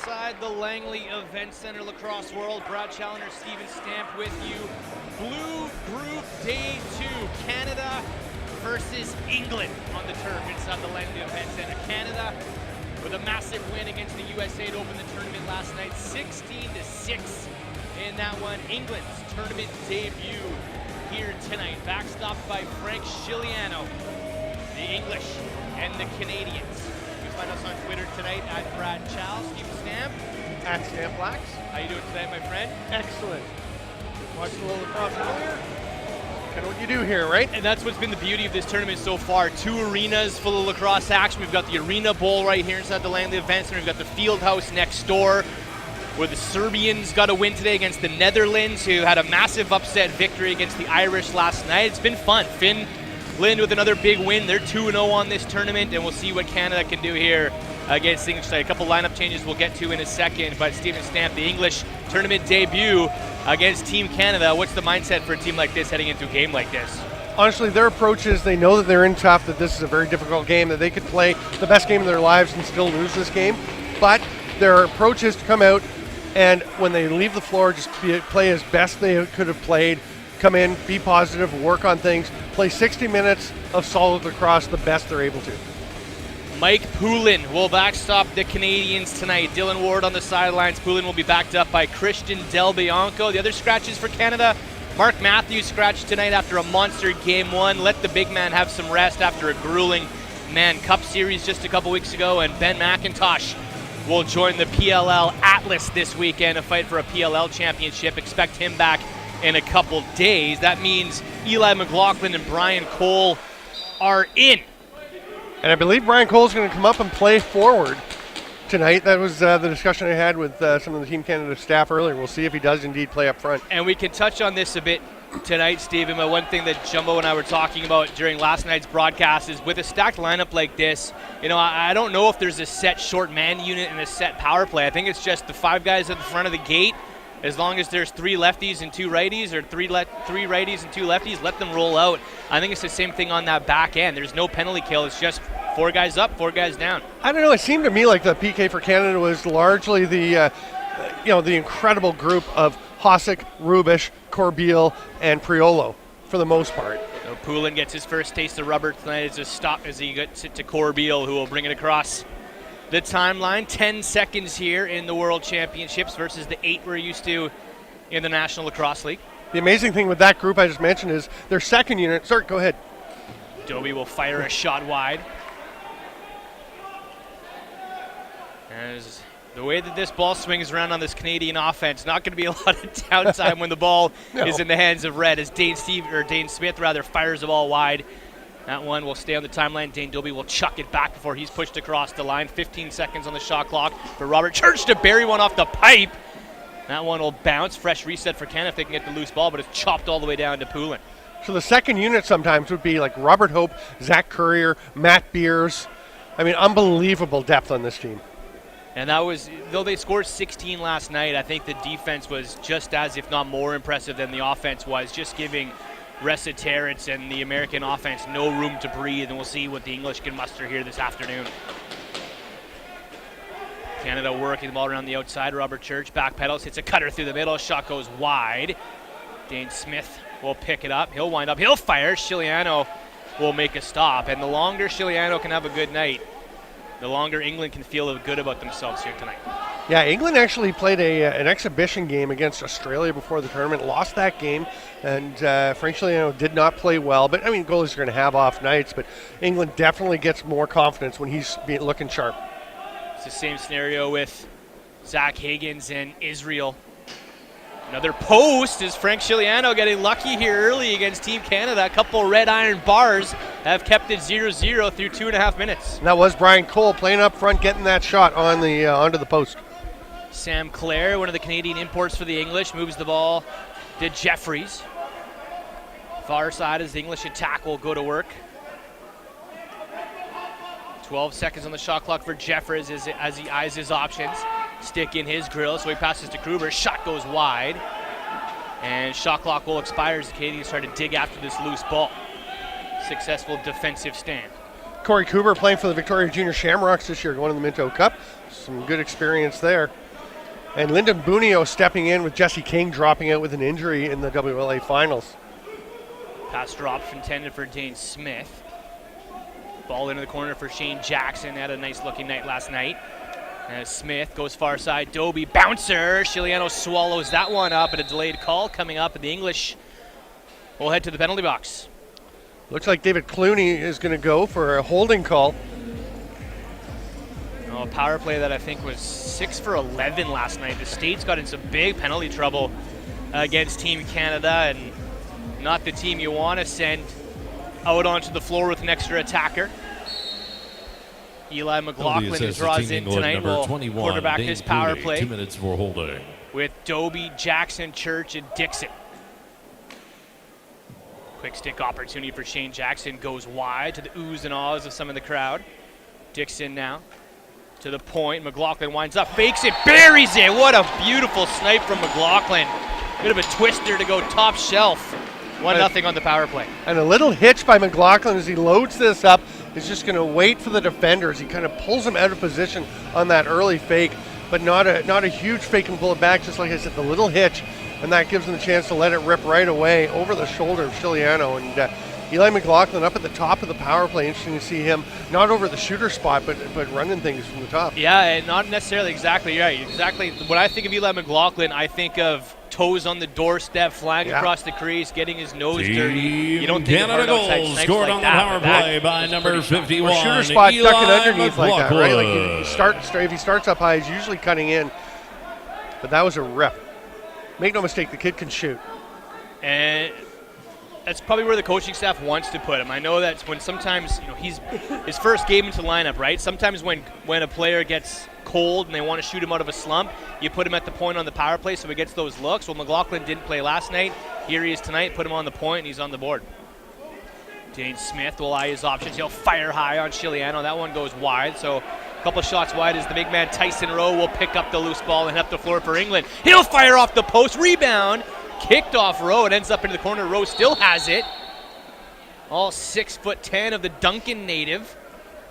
inside the Langley Event Center Lacrosse World. Brad Challoner, Steven Stamp with you. Blue Group Day 2, Canada versus England on the turf inside the Langley Event Center. Canada with a massive win against the USA to open the tournament last night, 16-6 in that one. England's tournament debut here tonight, backstopped by Frank Scigliano, the English and the Canadians. You can find us on Twitter tonight at Brad Chow, Steve Stamp. At Stamp Blacks. How you doing today, my friend? Excellent. Watched a little lacrosse earlier. Kind of what you do here, right? And that's what's been the beauty of this tournament so far. 2 arenas full of lacrosse action. We've got the Arena Bowl right here inside the Langley Event Center. We've got the Field House next door, where the Serbians got a win today against the Netherlands, who had a massive upset victory against the Irish last night. It's been fun. Finland with another big win. They're 2-0 on this tournament, and we'll see what Canada can do here against English tonight. A couple lineup changes we'll get to in a second, but Steven Stamp, the English tournament debut against Team Canada. What's the mindset for a team like this heading into a game like this? Honestly, their approach is they know that they're in tough, that this is a very difficult game, that they could play the best game of their lives and still lose this game. But their approach is to come out and when they leave the floor, just play as best they could have played, come in, be positive, work on things, play 60 minutes of solid lacrosse the best they're able to. Mike Poulin will backstop the Canadians tonight. Dylan Ward on the sidelines. Poulin will be backed up by Christian Del Bianco. The other scratches for Canada, Mark Matthews scratched tonight after a monster Game 1. Let the big man have some rest after a grueling Man Cup series just a couple weeks ago. And Ben McIntosh will join the PLL Atlas this weekend, a fight for a PLL championship. Expect him back in a couple days. That means Eli McLaughlin and Brian Cole are in. And I believe Brian Cole's going to come up and play forward tonight. That was the discussion I had with some of the Team Canada staff earlier. We'll see if he does indeed play up front. And we can touch on this a bit tonight, Stephen, but one thing that Jumbo and I were talking about during last night's broadcast is with a stacked lineup like this, you know, I don't know if there's a set short man unit and a set power play. I think it's just the 5 guys at the front of the gate. As long as there's 3 lefties and 2 righties, or 3 righties and 2 lefties, let them roll out. I think it's the same thing on that back end. There's no penalty kill. It's just 4 guys up, 4 guys down. I don't know. It seemed to me like the PK for Canada was largely the, the incredible group of Hossack, Rubish, Corbeil, and Priolo for the most part. So Poulin gets his first taste of rubber tonight as a stop as he gets it to Corbeil, who will bring it across the timeline. 10 seconds here in the World Championships versus the 8 we're used to in the National Lacrosse League. The amazing thing with that group I just mentioned is their second unit. Sorry, go ahead. Dobie will fire a shot wide. As the way that this ball swings around on this Canadian offense, not going to be a lot of downtime when the ball is in the hands of red, as Dane Smith fires the ball wide. That one will stay on the timeline. Dane Dobie will chuck it back before he's pushed across the line. 15 seconds on the shot clock for Robert Church to bury one off the pipe. That one will bounce. Fresh reset for Canada if they can get the loose ball, but it's chopped all the way down to Poulin. So the second unit sometimes would be like Robert Hope, Zach Courier, Matt Beers. I mean, unbelievable depth on this team. And that was, though they scored 16 last night, I think the defense was just as, if not more impressive than the offense was, just giving Ressa Terrence and the American offense no room to breathe, and we'll see what the English can muster here this afternoon. Canada working the ball around the outside. Robert Church back pedals, hits a cutter through the middle, shot goes wide. Dane Smith will pick it up, he'll wind up, he'll fire. Scigliano will make a stop, and the longer Scigliano can have a good night, the longer England can feel good about themselves here tonight. Yeah, England actually played an exhibition game against Australia before the tournament, lost that game, and Frank Scigliano did not play well. But, I mean, goalies are going to have off nights, but England definitely gets more confidence when he's looking sharp. It's the same scenario with Zach Higgins and Israel. Another post is Frank Scigliano getting lucky here early against Team Canada. A couple red iron bars have kept it 0-0 through 2.5 minutes. And that was Brian Cole playing up front, getting that shot on the onto the post. Sam Clare, one of the Canadian imports for the English, moves the ball to Jeffries. Far side as the English attack will go to work. 12 seconds on the shot clock for Jeffries as he eyes his options. Stick in his grill, so he passes to Kruber. Shot goes wide. And shot clock will expire as the Canadians try to dig after this loose ball. Successful defensive stand. Corey Cooper playing for the Victoria Junior Shamrocks this year, going to the Minto Cup. Some good experience there. And Lyndon Bunio stepping in with Jesse King dropping out with an injury in the WLA finals. Pass drops intended for Dane Smith. Ball into the corner for Shane Jackson. Had a nice looking night last night. As Smith goes far side, Dobie bouncer. Chiliano swallows that one up, and a delayed call coming up, and the English will head to the penalty box. Looks like David Clooney is going to go for a holding call. A power play that I think was 6 for 11 last night. The States got in some big penalty trouble against Team Canada, and not the team you want to send out onto the floor with an extra attacker. Eli McLaughlin, who draws in tonight, will quarterback this power play. 2 minutes for holding. With Dobie, Jackson, Church, and Dixon. Quick stick opportunity for Shane Jackson. Goes wide to the oohs and ahs of some of the crowd. Dixon now to the point. McLaughlin winds up, fakes it, buries it. What a beautiful snipe from McLaughlin. Bit of a twister to go top shelf. 1-0 on the power play. And a little hitch by McLaughlin as he loads this up. He's just going to wait for the defender as he kind of pulls him out of position on that early fake, but not a huge fake and pull it back. Just like I said, the little hitch, and that gives him the chance to let it rip right away over the shoulder of Chiliano. And Eli McLaughlin up at the top of the power play. Interesting to see him not over the shooter spot, but running things from the top. Yeah, and not necessarily exactly right. Exactly. When I think of Eli McLaughlin, I think of toes on the doorstep, flying across the crease, getting his nose dirty. You don't think Canada of goals scored like on that, the power play by number 51. Or shooter spot Eli ducking underneath like that, right? Like McLaughlin. if he starts up high, he's usually cutting in. But that was a rip. Make no mistake, the kid can shoot. And that's probably where the coaching staff wants to put him. I know that's when sometimes, he's his first game into the lineup, right? Sometimes when a player gets cold and they want to shoot him out of a slump, you put him at the point on the power play so he gets those looks. Well, McLaughlin didn't play last night. Here he is tonight. Put him on the point, and he's on the board. Dane Smith will eye his options. He'll fire high on Chiliano. That one goes wide, so a couple shots wide as the big man Tyson Rowe will pick up the loose ball and head up the floor for England. He'll fire off the post. Rebound. Kicked off Rowe. It ends up into the corner. Rowe still has it. All 6'10" of the Duncan native.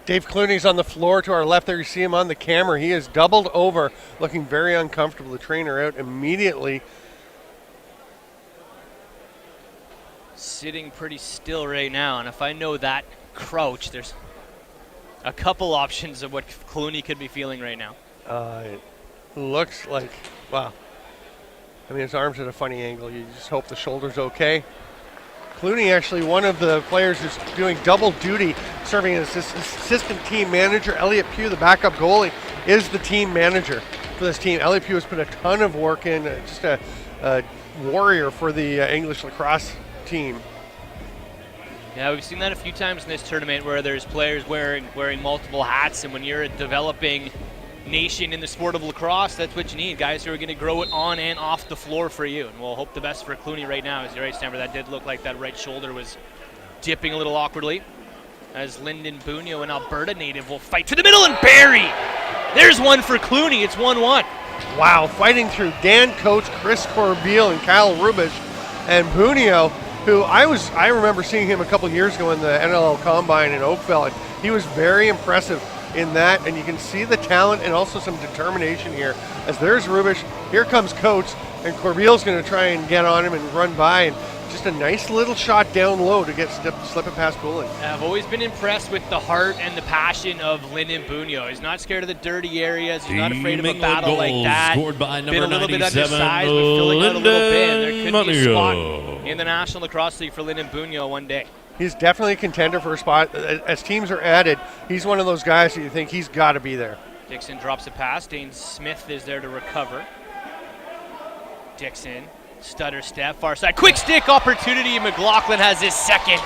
Dave Clooney's on the floor to our left there. You see him on the camera. He is doubled over, looking very uncomfortable. The trainer out immediately. Sitting pretty still right now, and if I know that crouch, there's a couple options of what Clooney could be feeling right now. It looks like, wow. I mean, his arm's at a funny angle. You just hope the shoulder's okay. Clooney, actually one of the players who's doing double duty, serving as assistant team manager. Elliot Pugh, the backup goalie, is the team manager for this team. Elliot Pugh has put a ton of work in, just a warrior for the English lacrosse team. Yeah, we've seen that a few times in this tournament where there's players wearing multiple hats, and when you're a developing nation in the sport of lacrosse, that's what you need. Guys who are going to grow it on and off the floor for you. And we'll hope the best for Clooney right now. As you're right, Stamper, that did look like that right shoulder was dipping a little awkwardly. As Lyndon Bunio, an Alberta native, will fight to the middle and bury. There's one for Clooney. It's 1-1. Wow, fighting through Dan Coates, Chris Corbeil, and Kyle Rubish. And Bunio, who I remember seeing him a couple years ago in the NLL Combine in Oakville. And he was very impressive in that, and you can see the talent and also some determination here. As there's Rubish, here comes Coates, and Corbeil's going to try and get on him and run by, and just a nice little shot down low to get slip it past Poulin. I've always been impressed with the heart and the passion of Lyndon Bunio. He's not scared of the dirty areas. He's not afraid of a battle like that. Scored by number been a little bit 97, undersized, but filling out a little bit. And there could be a spot Bunio in the National Lacrosse League for Lyndon Bunio one day. He's definitely a contender for a spot. As teams are added, he's one of those guys that you think he's got to be there. Dixon drops a pass. Dane Smith is there to recover. Dixon, stutter step, far side. Quick stick opportunity. McLaughlin has his second.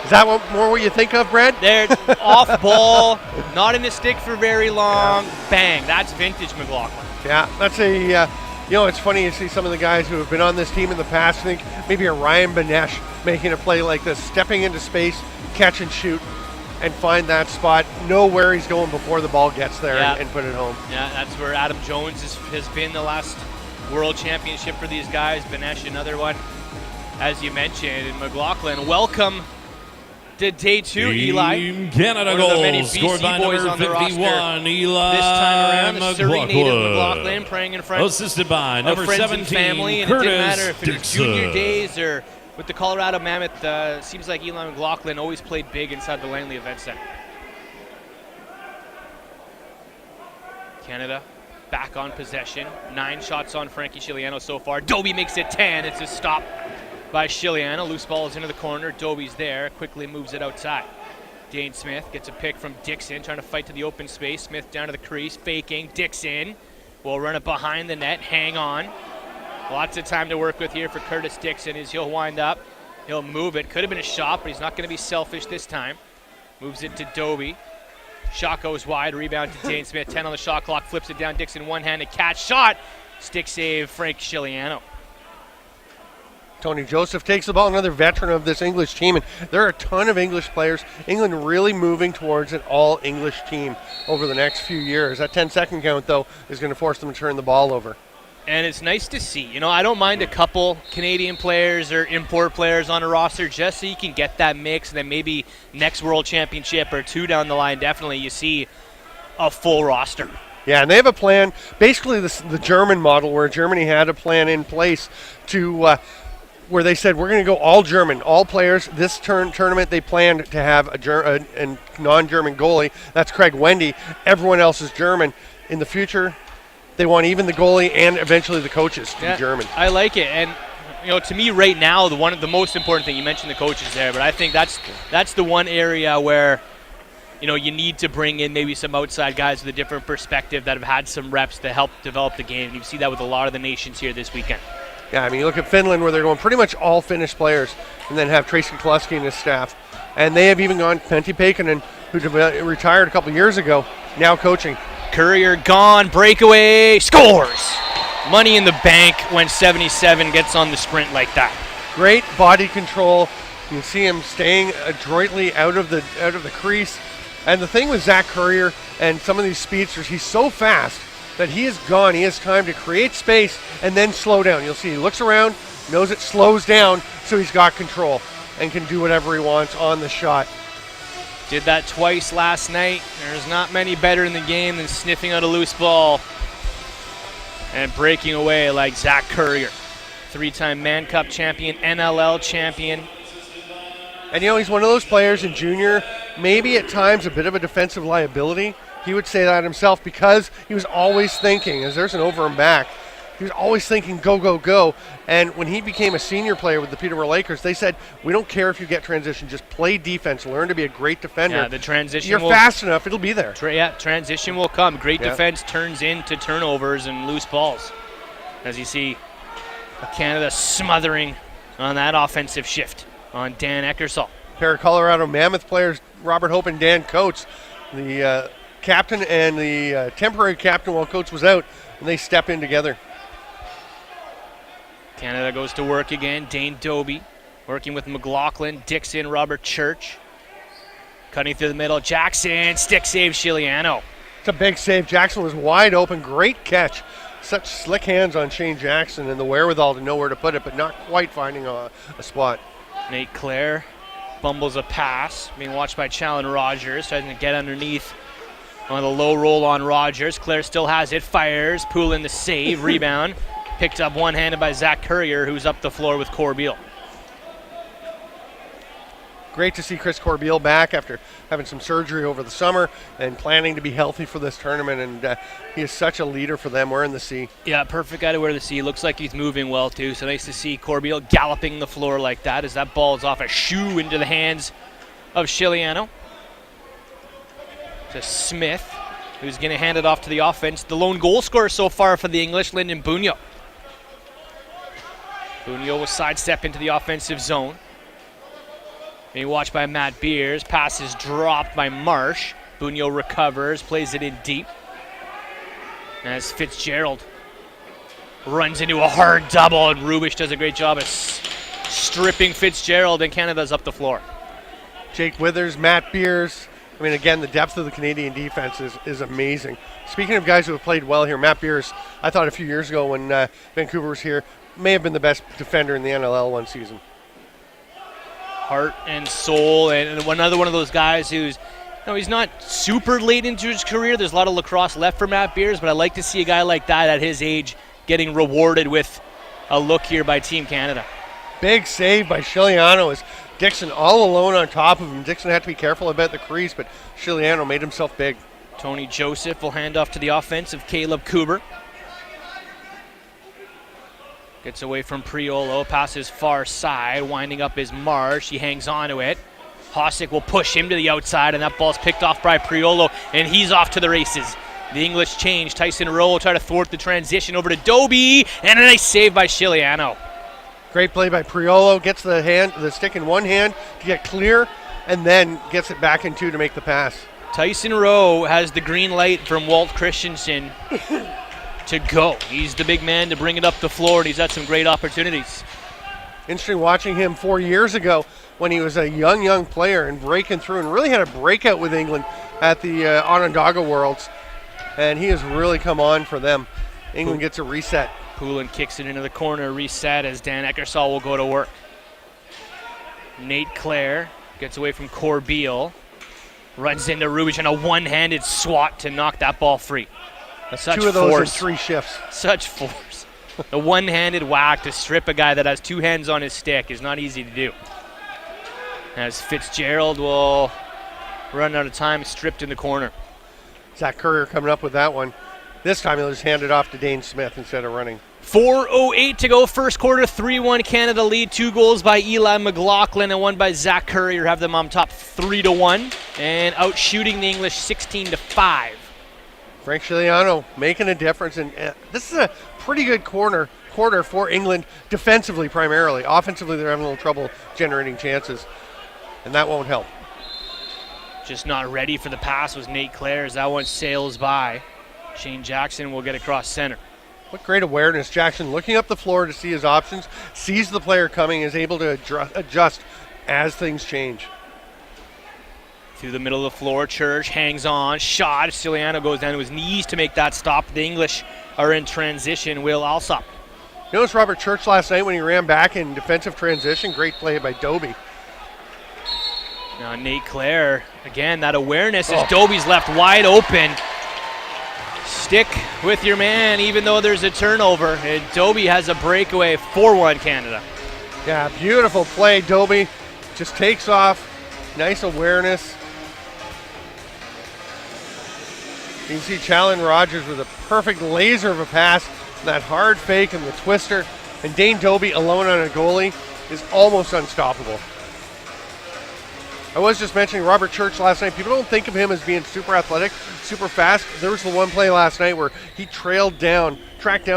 Is that what you think of, Brad? There, off ball, not in the stick for very long. Yeah. Bang, that's vintage McLaughlin. Yeah, that's a, it's funny to see some of the guys who have been on this team in the past. I think maybe a Ryan Benesh making a play like this, stepping into space, catch and shoot, and find that spot, know where he's going before the ball gets there, and put it home. Yeah, that's where Adam Jones has been the last World Championship for these guys. Benesh, another one, as you mentioned. And McLaughlin, welcome to day 2, Eli. Team Canada One of the many goals scored by BC boys number on the roster 51, Eli this time around. The Surrey native McLaughlin McLaughlin. praying in front Assisted by of number friends 17, and family, and Curtis it didn't matter if it was Dixon. junior days or with the Colorado Mammoth. Seems like Eli McLaughlin always played big inside the Langley Event Center. Canada back on possession. 9 shots on Frankie Chiliano so far. Dobie makes it 10. It's a stop by Chiliano. Loose ball is into the corner. Dobie's there. Quickly moves it outside. Dane Smith gets a pick from Dixon, trying to fight to the open space. Smith down to the crease, faking. Dixon will run it behind the net. Hang on. Lots of time to work with here for Curtis Dixon as he'll wind up. He'll move it. Could have been a shot, but he's not going to be selfish this time. Moves it to Dobie. Shot goes wide. Rebound to Dane Smith. 10 on the shot clock. Flips it down. Dixon one-handed catch. Shot. Stick save. Frank Chiliano. Tony Joseph takes the ball, another veteran of this English team, and there are a ton of English players. England really moving towards an all-English team over the next few years. That 10-second count, though, is going to force them to turn the ball over. And it's nice to see. You know, I don't mind a couple Canadian players or import players on a roster just so you can get that mix, and then maybe next World Championship or 2 down the line, definitely you see a full roster. Yeah, and they have a plan, basically the German model, where Germany had a plan in place to where they said, we're going to go all German, all players. This tournament, they planned to have a non-German goalie. That's Craig Wendy. Everyone else is German. In the future, they want even the goalie and eventually the coaches to be German. I like it. And, you know, to me right now, the most important thing, you mentioned the coaches there, but I think that's the one area where, you know, you need to bring in maybe some outside guys with a different perspective that have had some reps to help develop the game. You see that with a lot of the nations here this weekend. Yeah, I mean, you look at Finland, where they're going pretty much all Finnish players, and then have Tracy Kelusky and his staff. And they have even gone Pentti Peikonen, who retired a couple years ago, now coaching. Courier gone, breakaway, scores! Money in the bank when 77 gets on the sprint like that. Great body control. You can see him staying adroitly out of the crease. And the thing with Zach Courier and some of these speedsters, he's so fast that he is gone. He has time to create space and then slow down. You'll see he looks around, knows it slows down, so he's got control and can do whatever he wants on the shot. Did that twice last night. There's not many better in the game than sniffing out a loose ball and breaking away like Zach Courier. 3-time Man Cup champion, NLL champion. And, you know, he's one of those players in junior, maybe at times a bit of a defensive liability. He would say that himself because he was always thinking, as there's an over and back, he was always thinking go, go, go. And when he became a senior player with the Peterborough Lakers, they said, we don't care if you get transition, just play defense, learn to be a great defender. Yeah, the transition You're fast enough, it'll be there. Transition will come. Great defense turns into turnovers and loose balls. As you see, Canada smothering on that offensive shift on Dan Eckersall. A pair of Colorado Mammoth players, Robert Hope and Dan Coates, the captain and the temporary captain while Coates was out, and they step in together. Canada goes to work again. Dane Dobie working with McLaughlin, Dixon, Robert Church. Cutting through the middle, Jackson, stick save Chiliano. It's a big save. Jackson was wide open, great catch. Such slick hands on Shane Jackson and the wherewithal to know where to put it, but not quite finding a spot. Nate Clare bumbles a pass, being watched by Challen Rogers, trying to get underneath on the low roll on Rogers. Clare still has it, fires, Poulin the save, rebound. Picked up one-handed by Zach Courier, who's up the floor with Corbeil. Great to see Chris Corbeil back after having some surgery over the summer and planning to be healthy for this tournament, and he is such a leader for them. We're in the C. Yeah, perfect guy to wear the C. Looks like he's moving well, too, so nice to see Corbeil galloping the floor like that as that ball is off a shoe into the hands of Chiliano. To Smith, who's going to hand it off to the offense. The lone goal scorer so far for the English, Lyndon Bunyo. Bunyo will sidestep into the offensive zone. Being watched by Matt Beers. Pass is dropped by Marsh. Bunyo recovers, plays it in deep. As Fitzgerald runs into a hard double, and Rubish does a great job of stripping Fitzgerald, and Canada's up the floor. Jake Withers, Matt Beers. I mean, again, the depth of the Canadian defense is amazing. Speaking of guys who have played well here, Matt Beers, I thought a few years ago when Vancouver was here, may have been the best defender in the NLL one season. Heart and soul, and another one of those guys who's, he's not super late into his career. There's a lot of lacrosse left for Matt Beers, but I like to see a guy like that at his age getting rewarded with a look here by Team Canada. Big save by Chiliano as Dixon all alone on top of him. Dixon had to be careful about the crease, but Chiliano made himself big. Tony Joseph will hand off to the offensive Caleb Kuber. Gets away from Priolo, passes far side, winding up his Marsh. He hangs on to it. Hossack will push him to the outside, and that ball's picked off by Priolo, and he's off to the races. The English change. Tyson Rowe will try to thwart the transition over to Doby, and a nice save by Chiliano. Great play by Priolo. Gets the stick in one hand to get clear, and then gets it back in two to make the pass. Tyson Rowe has the green light from Walt Christensen to go. He's the big man to bring it up the floor, and he's had some great opportunities. Interesting watching him 4 years ago when he was a young player and breaking through and really had a breakout with England at the Onondaga Worlds. And he has really come on for them. England gets a reset. Poulin kicks it into the corner, reset as Dan Eckersall will go to work. Nate Clare gets away from Corbeil. Runs into Rubich and a one-handed swat to knock that ball free. Such two of those force. in 3 shifts. Such force. The one-handed whack to strip a guy that has 2 hands on his stick is not easy to do. As Fitzgerald will run out of time, stripped in the corner. Zach Courier coming up with that one. This time he'll just hand it off to Dane Smith instead of running. 4:08 to go, first quarter, 3-1 Canada lead. 2 goals by Eli McLaughlin and 1 by Zach Courier have them on top 3-1 and out shooting the English 16-5. Frank Chiliano making a difference, and this is a pretty good quarter for England defensively primarily. Offensively, they're having a little trouble generating chances, and that won't help. Just not ready for the pass was Nate Clare as that one sails by. Shane Jackson will get across center. What great awareness. Jackson looking up the floor to see his options, sees the player coming, is able to adjust as things change. Through the middle of the floor, Church hangs on, shot. Chiliano goes down to his knees to make that stop. The English are in transition. Will Alsop. Notice Robert Church last night when he ran back in defensive transition. Great play by Doby. Now Nate Clare, again, that awareness as Doby's left wide open. Stick with your man even though there's a turnover. And Doby has a breakaway, 4-1 Canada. Yeah, beautiful play. Doby just takes off. Nice awareness. You can see Challen Rogers with a perfect laser of a pass, that hard fake and the twister. And Dane Doby alone on a goalie is almost unstoppable. I was just mentioning Robert Church last night. People don't think of him as being super athletic, super fast. There was the one play last night where he tracked down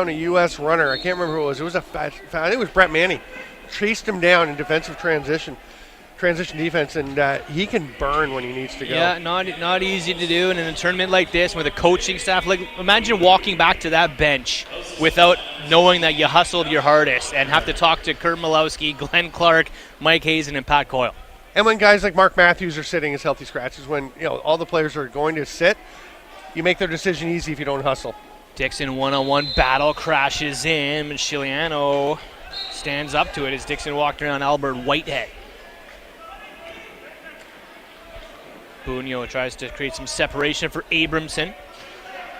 a U.S. runner. I can't remember who it was. It was I think it was Brett Manning. Chased him down in defensive transition defense, and he can burn when he needs to go. Yeah, not easy to do. And in a tournament like this with a coaching staff, like imagine walking back to that bench without knowing that you hustled your hardest and have to talk to Kurt Malowski, Glenn Clark, Mike Hazen, and Pat Coyle. And when guys like Mark Matthews are sitting as healthy scratches, when all the players are going to sit, you make their decision easy if you don't hustle. Dixon one-on-one battle crashes in, and Chiliano stands up to it as Dixon walked around Albert Whitehead. Bunyo tries to create some separation for Abramson.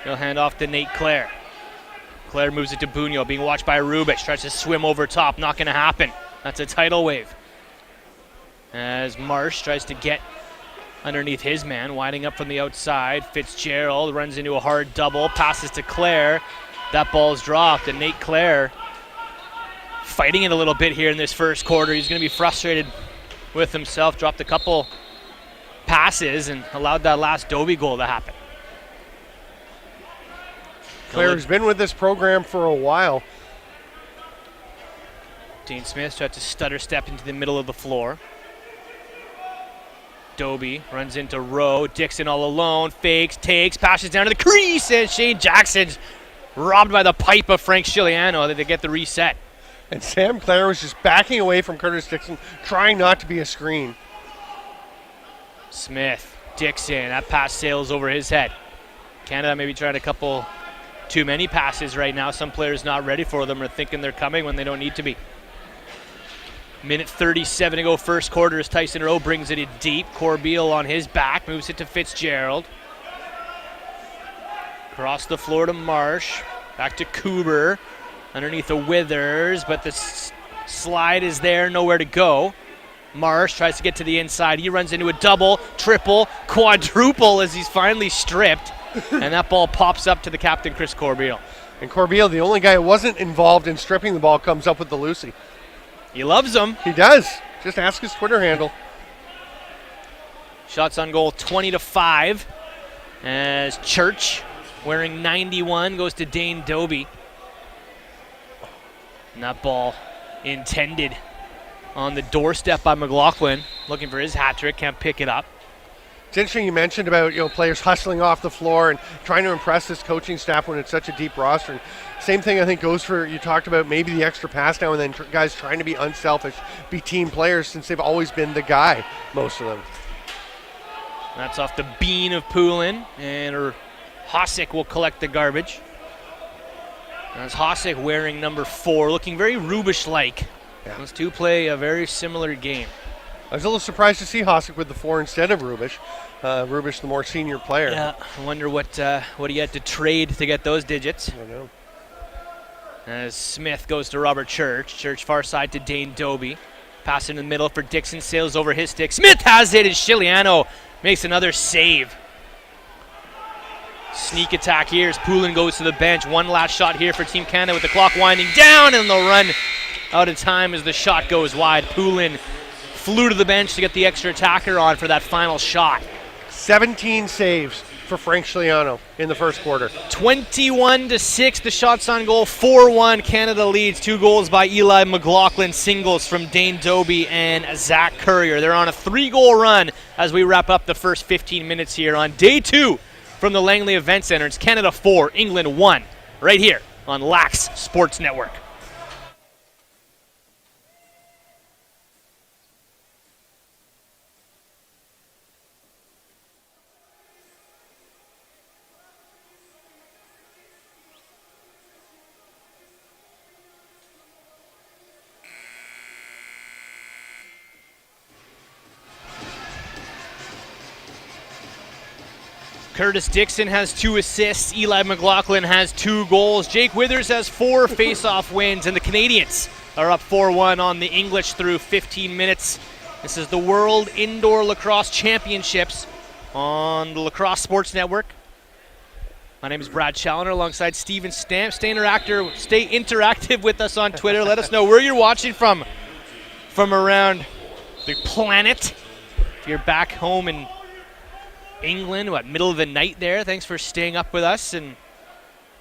He'll hand off to Nate Clare. Clare moves it to Bunyo, being watched by Rubich. Tries to swim over top, not going to happen. That's a tidal wave. As Marsh tries to get underneath his man, winding up from the outside. Fitzgerald runs into a hard double, passes to Clare. That ball's dropped, and Nate Clare fighting it a little bit here in this first quarter. He's going to be frustrated with himself, dropped a couple passes and allowed that last Doby goal to happen. Clare's been with this program for a while. Dean Smith tried to stutter step into the middle of the floor. Doby runs into Rowe. Dixon all alone, fakes, takes, passes down to the crease, and Shane Jackson's robbed by the pipe of Frank Chiliano. They get the reset. And Sam Clare was just backing away from Curtis Dixon, trying not to be a screen. Smith, Dixon, that pass sails over his head. Canada maybe tried a couple too many passes right now. Some players not ready for them or thinking they're coming when they don't need to be. Minute 37 to go first quarter as Tyson Rowe brings it in deep. Corbeil on his back, moves it to Fitzgerald. Across the floor to Marsh. Back to Cooper. Underneath the Withers, but the slide is there, nowhere to go. Marsh tries to get to the inside. He runs into a double, triple, quadruple as he's finally stripped. And that ball pops up to the captain, Chris Corbeil. And Corbeil, the only guy who wasn't involved in stripping the ball, comes up with the Lucy. He loves them. He does. Just ask his Twitter handle. Shots on goal 20-5 as Church, wearing 91, goes to Dane Doby. And that ball intended on the doorstep by McLaughlin, looking for his hat trick, can't pick it up. It's interesting you mentioned about players hustling off the floor and trying to impress this coaching staff when it's such a deep roster. And same thing I think goes for, you talked about maybe the extra pass now and then, guys trying to be unselfish, be team players since they've always been the guy, most of them. That's off the bean of Poulin, and Hossack will collect the garbage. That's Hossack wearing number 4, looking very Rubish-like. Yeah. Those two play a very similar game. I was a little surprised to see Hossack with the 4 instead of Rubish. Rubish, the more senior player. Yeah, I wonder what he had to trade to get those digits. I don't know. As Smith goes to Robert Church. Church far side to Dane Doby. Pass in the middle for Dixon, sails over his stick. Smith has it, and Chiliano makes another save. Sneak attack here as Poulin goes to the bench. One last shot here for Team Canada with the clock winding down, and they'll run out of time as the shot goes wide. Poulin flew to the bench to get the extra attacker on for that final shot. 17 saves for Frank Chiliano in the first quarter. 21-6, the shots on goal. 4-1, Canada leads. 2 goals by Eli McLaughlin, singles from Dane Doby and Zach Currier. They're on a 3-goal run as we wrap up the first 15 minutes here on day 2 from the Langley Event Center. It's Canada 4, England 1, right here on Lax Sports Network. Curtis Dixon has 2 assists. Eli McLaughlin has 2 goals. Jake Withers has 4 face-off wins, and the Canadians are up 4-1 on the English through 15 minutes. This is the World Indoor Lacrosse Championships on the Lacrosse Sports Network. My name is Brad Challoner alongside Steven Stamp. Stay interactive with us on Twitter. Let us know where you're watching from around the planet. If you're back home in England, middle of the night there. Thanks for staying up with us and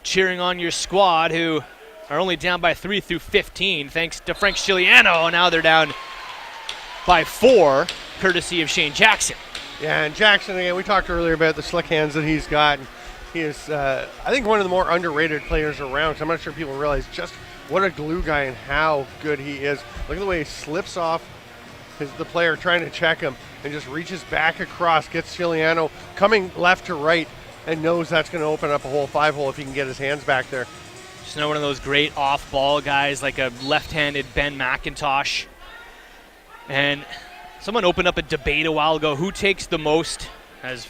cheering on your squad, who are only down by 3 through 15 thanks to Frank Chiliano. Now they're down by 4 courtesy of Shane Jackson. Yeah, and Jackson, again, we talked earlier about the slick hands that he's got. He is, I think, one of the more underrated players around. I'm not sure people realize just what a glue guy and how good he is. Look at the way he slips off the player trying to check him and just reaches back across, gets Chiliano coming left to right, and knows that's going to open up a whole 5-hole if he can get his hands back there. Just one of those great off-ball guys, like a left-handed Ben McIntosh. And someone opened up a debate a while ago, who takes the most, as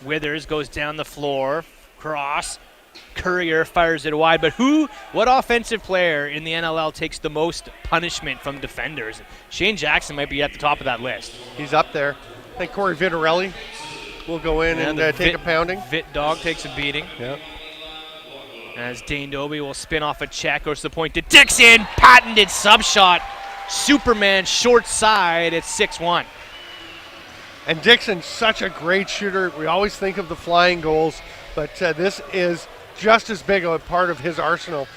Withers goes down the floor, cross, Currier fires it wide, but what offensive player in the NLL takes the most punishment from defenders? Shane Jackson might be at the top of that list. He's up there. I think Corey Vitarelli will go in and take a pounding. Vit Dog takes a beating. Yep. As Dane Doby will spin off a check, goes to the point to Dixon, patented sub shot, Superman short side at 6-1. And Dixon's such a great shooter. We always think of the flying goals, but this is just as big a part of his arsenal.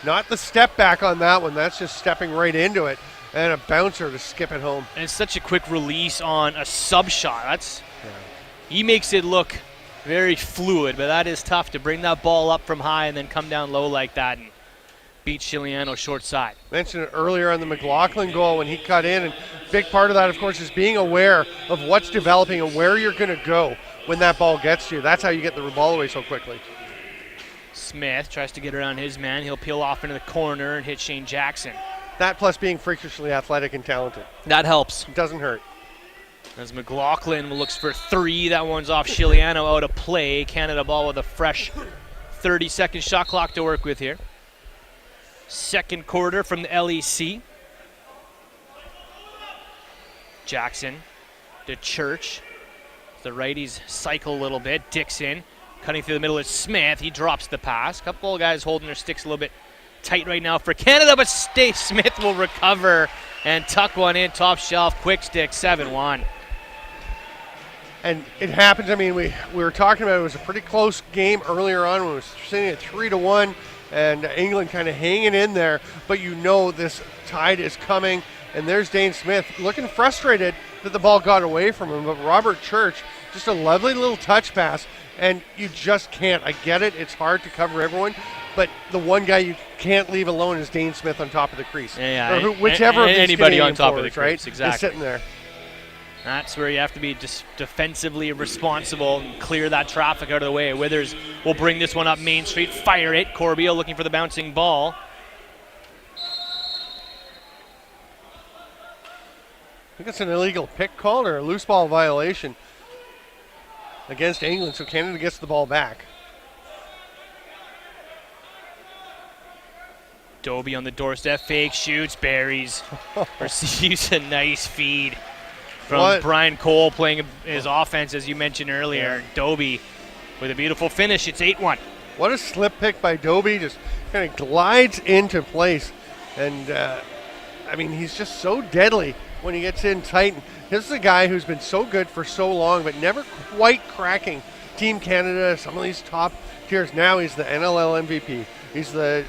Not the step back on that one. That's just stepping right into it. And a bouncer to skip it home. And it's such a quick release on a sub shot. He makes it look very fluid, but that is tough to bring that ball up from high and then come down low like that and beat Chiliano short side. Mentioned it earlier on the McLaughlin goal when he cut in, and big part of that, of course, is being aware of what's developing and where you're going to go when that ball gets to you. That's how you get the ball away so quickly. Smith tries to get around his man. He'll peel off into the corner and hit Shane Jackson. That plus being freakishly athletic and talented. That helps. It doesn't hurt. As McLaughlin looks for 3. That one's off Chiliano, out of play. Canada ball with a fresh 30-second shot clock to work with here. Second quarter from the LEC. Jackson to Church. The righties cycle a little bit. Dixon cutting through the middle is Smith. He drops the pass. Couple of guys holding their sticks a little bit tight right now for Canada, but Smith will recover and tuck one in. Top shelf, quick stick, 7-1. And it happens. I mean, we were talking about it was a pretty close game earlier on when it was sitting at 3-1, and England kind of hanging in there. But you know this tide is coming, and there's Dane Smith looking frustrated that the ball got away from him. But Robert Church, just a lovely little touch pass, and you just can't. I get it. It's hard to cover everyone. But the one guy you can't leave alone is Dane Smith on top of the crease. Yeah, or whichever of these anybody Canadian on top forwards, of the crease, right? exactly. Is sitting there. That's where you have to be just defensively responsible and clear that traffic out of the way. Withers will bring this one up Main Street, fire it. Corbeil looking for the bouncing ball. I think it's an illegal pick call or a loose ball violation against England, so Canada gets the ball back. Doby on the doorstep, fake shoots, buries, receives a nice feed from Brian Cole playing his offense, as you mentioned earlier. Yeah. Doby with a beautiful finish. It's 8-1. What a slip pick by Doby, just kind of glides into place. And, I mean, he's just so deadly when he gets in tight. This is a guy who's been so good for so long, but never quite cracking Team Canada, some of these top tiers. Now he's the NLL MVP. He's the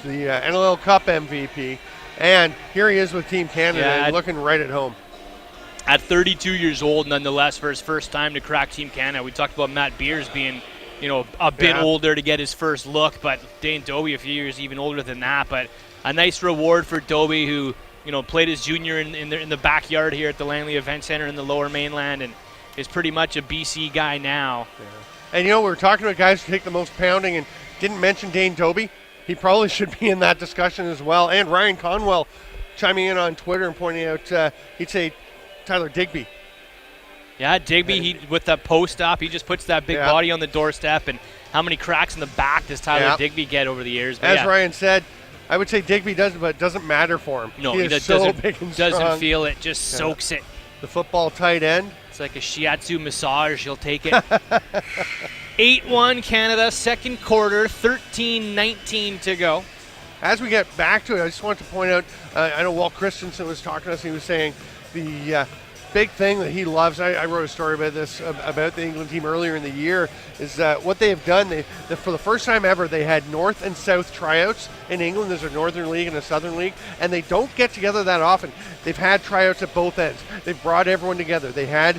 NLL Cup MVP. And here he is with Team Canada, looking right at home. At 32 years old, nonetheless, for his first time to crack Team Canada. We talked about Matt Beers being, a bit older to get his first look, but Dane Doby a few years even older than that. But a nice reward for Doby, who played his junior in the backyard here at the Langley Event Center in the Lower Mainland, and is pretty much a BC guy now. Yeah. And we're talking about guys who take the most pounding, and didn't mention Dane Doby. He probably should be in that discussion as well. And Ryan Conwell chiming in on Twitter and pointing out he'd say Tyler Digby. Yeah, Digby, he with that post-up, he just puts that big body on the doorstep. And how many cracks in the back does Tyler Digby get over the years? But as Ryan said, I would say Digby doesn't, but it doesn't matter for him. No, he doesn't feel it, just soaks it. The football tight end. It's like a shiatsu massage. He'll take it. 8-1 Canada, second quarter, 13-19 to go. As we get back to it, I just want to point out, I know Walt Christensen was talking to us, he was saying the big thing that he loves, I wrote a story about this, about the England team earlier in the year, is what they have done, for the first time ever, they had North and South tryouts in England. There's a Northern League and a Southern League, and they don't get together that often. They've had tryouts at both ends. They've brought everyone together. They had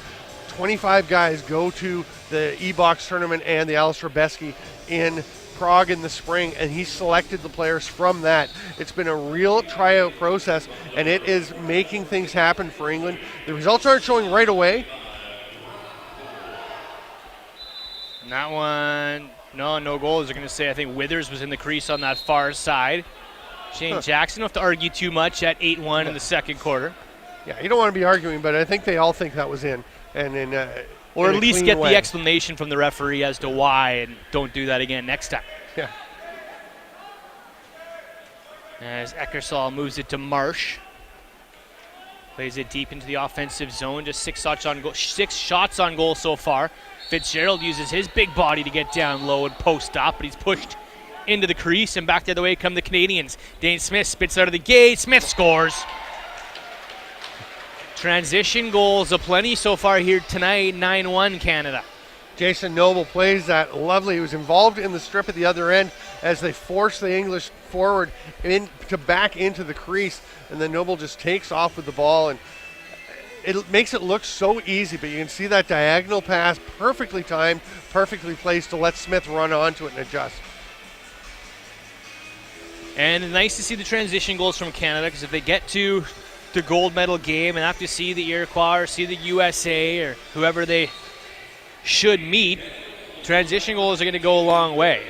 25 guys go to the E-Box tournament and the Alistair Besky in Prague in the spring, and he selected the players from that. It's been a real tryout process, and it is making things happen for England. The results aren't showing right away. And that one, no goals. They're going to say, I think Withers was in the crease on that far side. Shane Jackson, don't have to argue too much at 8-1 in the second quarter. Yeah, you don't want to be arguing, but I think they all think that was in. And or at least get the explanation from the referee as to why, and don't do that again next time. Yeah. As Eckersall moves it to Marsh. Plays it deep into the offensive zone. Just 6 shots on goal so far. Fitzgerald uses his big body to get down low and post up, but he's pushed into the crease, and back the other way come the Canadians. Dane Smith spits out of the gate. Smith scores. Transition goals aplenty so far here tonight, 9-1 Canada. Jason Noble plays that lovely. He was involved in the strip at the other end as they force the English forward back into the crease, and then Noble just takes off with the ball, and it makes it look so easy, but you can see that diagonal pass, perfectly timed, perfectly placed to let Smith run onto it and adjust. And nice to see the transition goals from Canada, because if they get to the gold medal game and have to see the Iroquois or see the USA or whoever they should meet, transition goals are going to go a long way.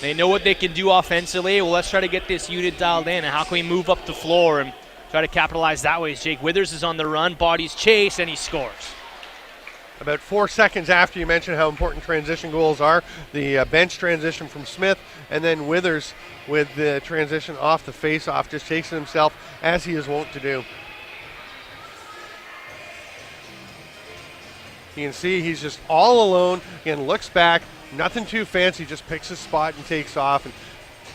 They know what they can do offensively. Well, let's try to get this unit dialed in, and how can we move up the floor and try to capitalize that way. As Jake Withers is on the run, bodies chase, and he scores. About 4 seconds after you mentioned how important transition goals are, the bench transition from Smith, and then Withers with the transition off the face-off just takes it himself, as he is wont to do. You can see he's just all alone. Again, looks back, nothing too fancy, just picks his spot and takes off. And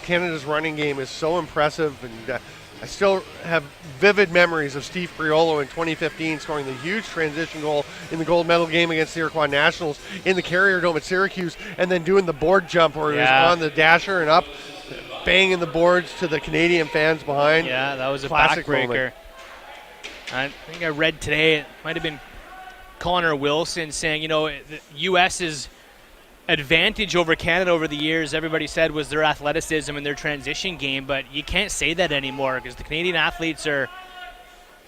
Canada's running game is so impressive, and I still have vivid memories of Steve Priolo in 2015 scoring the huge transition goal in the gold medal game against the Iroquois Nationals in the Carrier Dome at Syracuse, and then doing the board jump where he was on the dasher and up, banging the boards to the Canadian fans behind. Yeah, that was a classic backbreaker. moment. I think I read today, it might have been Connor Wilson saying, the U.S.'s advantage over Canada over the years, everybody said, was their athleticism and their transition game, but you can't say that anymore because the Canadian athletes are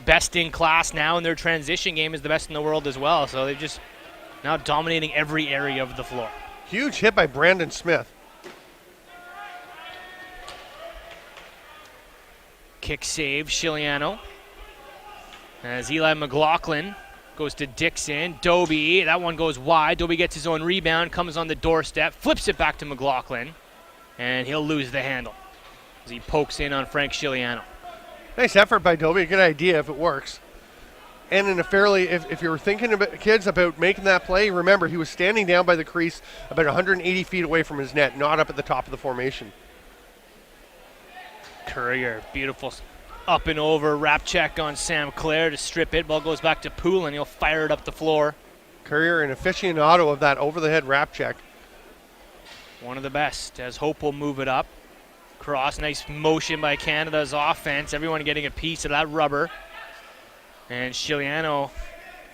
best in class now, and their transition game is the best in the world as well. So they're just now dominating every area of the floor. Huge hit by Brandon Smith. Kick save, Chiliano. As Eli McLaughlin goes to Dixon. Dobie, that one goes wide. Dobie gets his own rebound, comes on the doorstep, flips it back to McLaughlin, and he'll lose the handle as he pokes in on Frank Chiliano. Nice effort by Dobie. A good idea if it works. And in a fairly, if you were thinking about kids about making that play, remember he was standing down by the crease about 180 feet away from his net, not up at the top of the formation. Courier, beautiful up and over wrap check on Sam Clare to strip it. Ball goes back to Poulin. He'll fire it up the floor. Courier, an aficionado of that over-the-head wrap check. One of the best, as Hope will move it up. Cross, nice motion by Canada's offense. Everyone getting a piece of that rubber. And Chiliano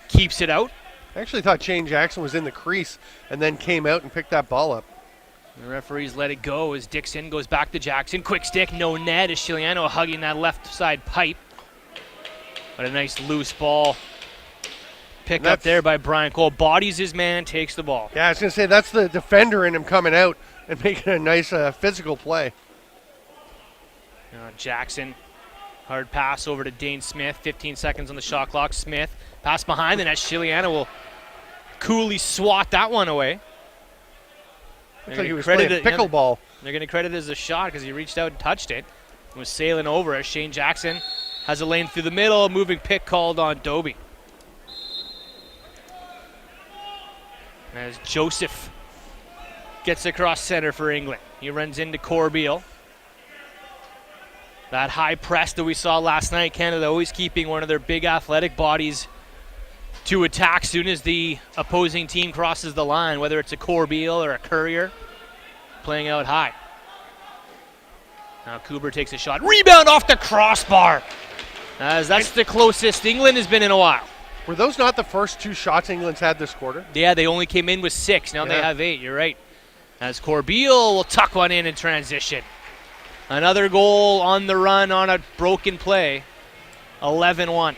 keeps it out. I actually thought Shane Jackson was in the crease and then came out and picked that ball up. The referees let it go as Dixon goes back to Jackson. Quick stick, no net, as Chiliano hugging that left side pipe. But a nice loose ball picked up there by Brian Cole. Bodies his man, takes the ball. Yeah, I was going to say, that's the defender in him coming out and making a nice physical play. Jackson, hard pass over to Dane Smith. 15 seconds on the shot clock. Smith, pass behind, and as Chiliano will coolly swat that one away. Looks like he was playing pickleball. They're going to credit it as a shot because he reached out and touched it. And was sailing over as Shane Jackson has a lane through the middle. Moving pick called on Dobie. As Joseph gets across center for England. He runs into Corbeil. That high press that we saw last night, Canada always keeping one of their big athletic bodies to attack soon as the opposing team crosses the line, whether it's a Corbeil or a Courier, playing out high. Now Cooper takes a shot. Rebound off the crossbar, as that's the closest England has been in a while. Were those not the first two shots England's had this quarter? Yeah, they only came in with 6. Now they have 8. You're right. As Corbeil will tuck one in transition. Another goal on the run on a broken play. 11-1.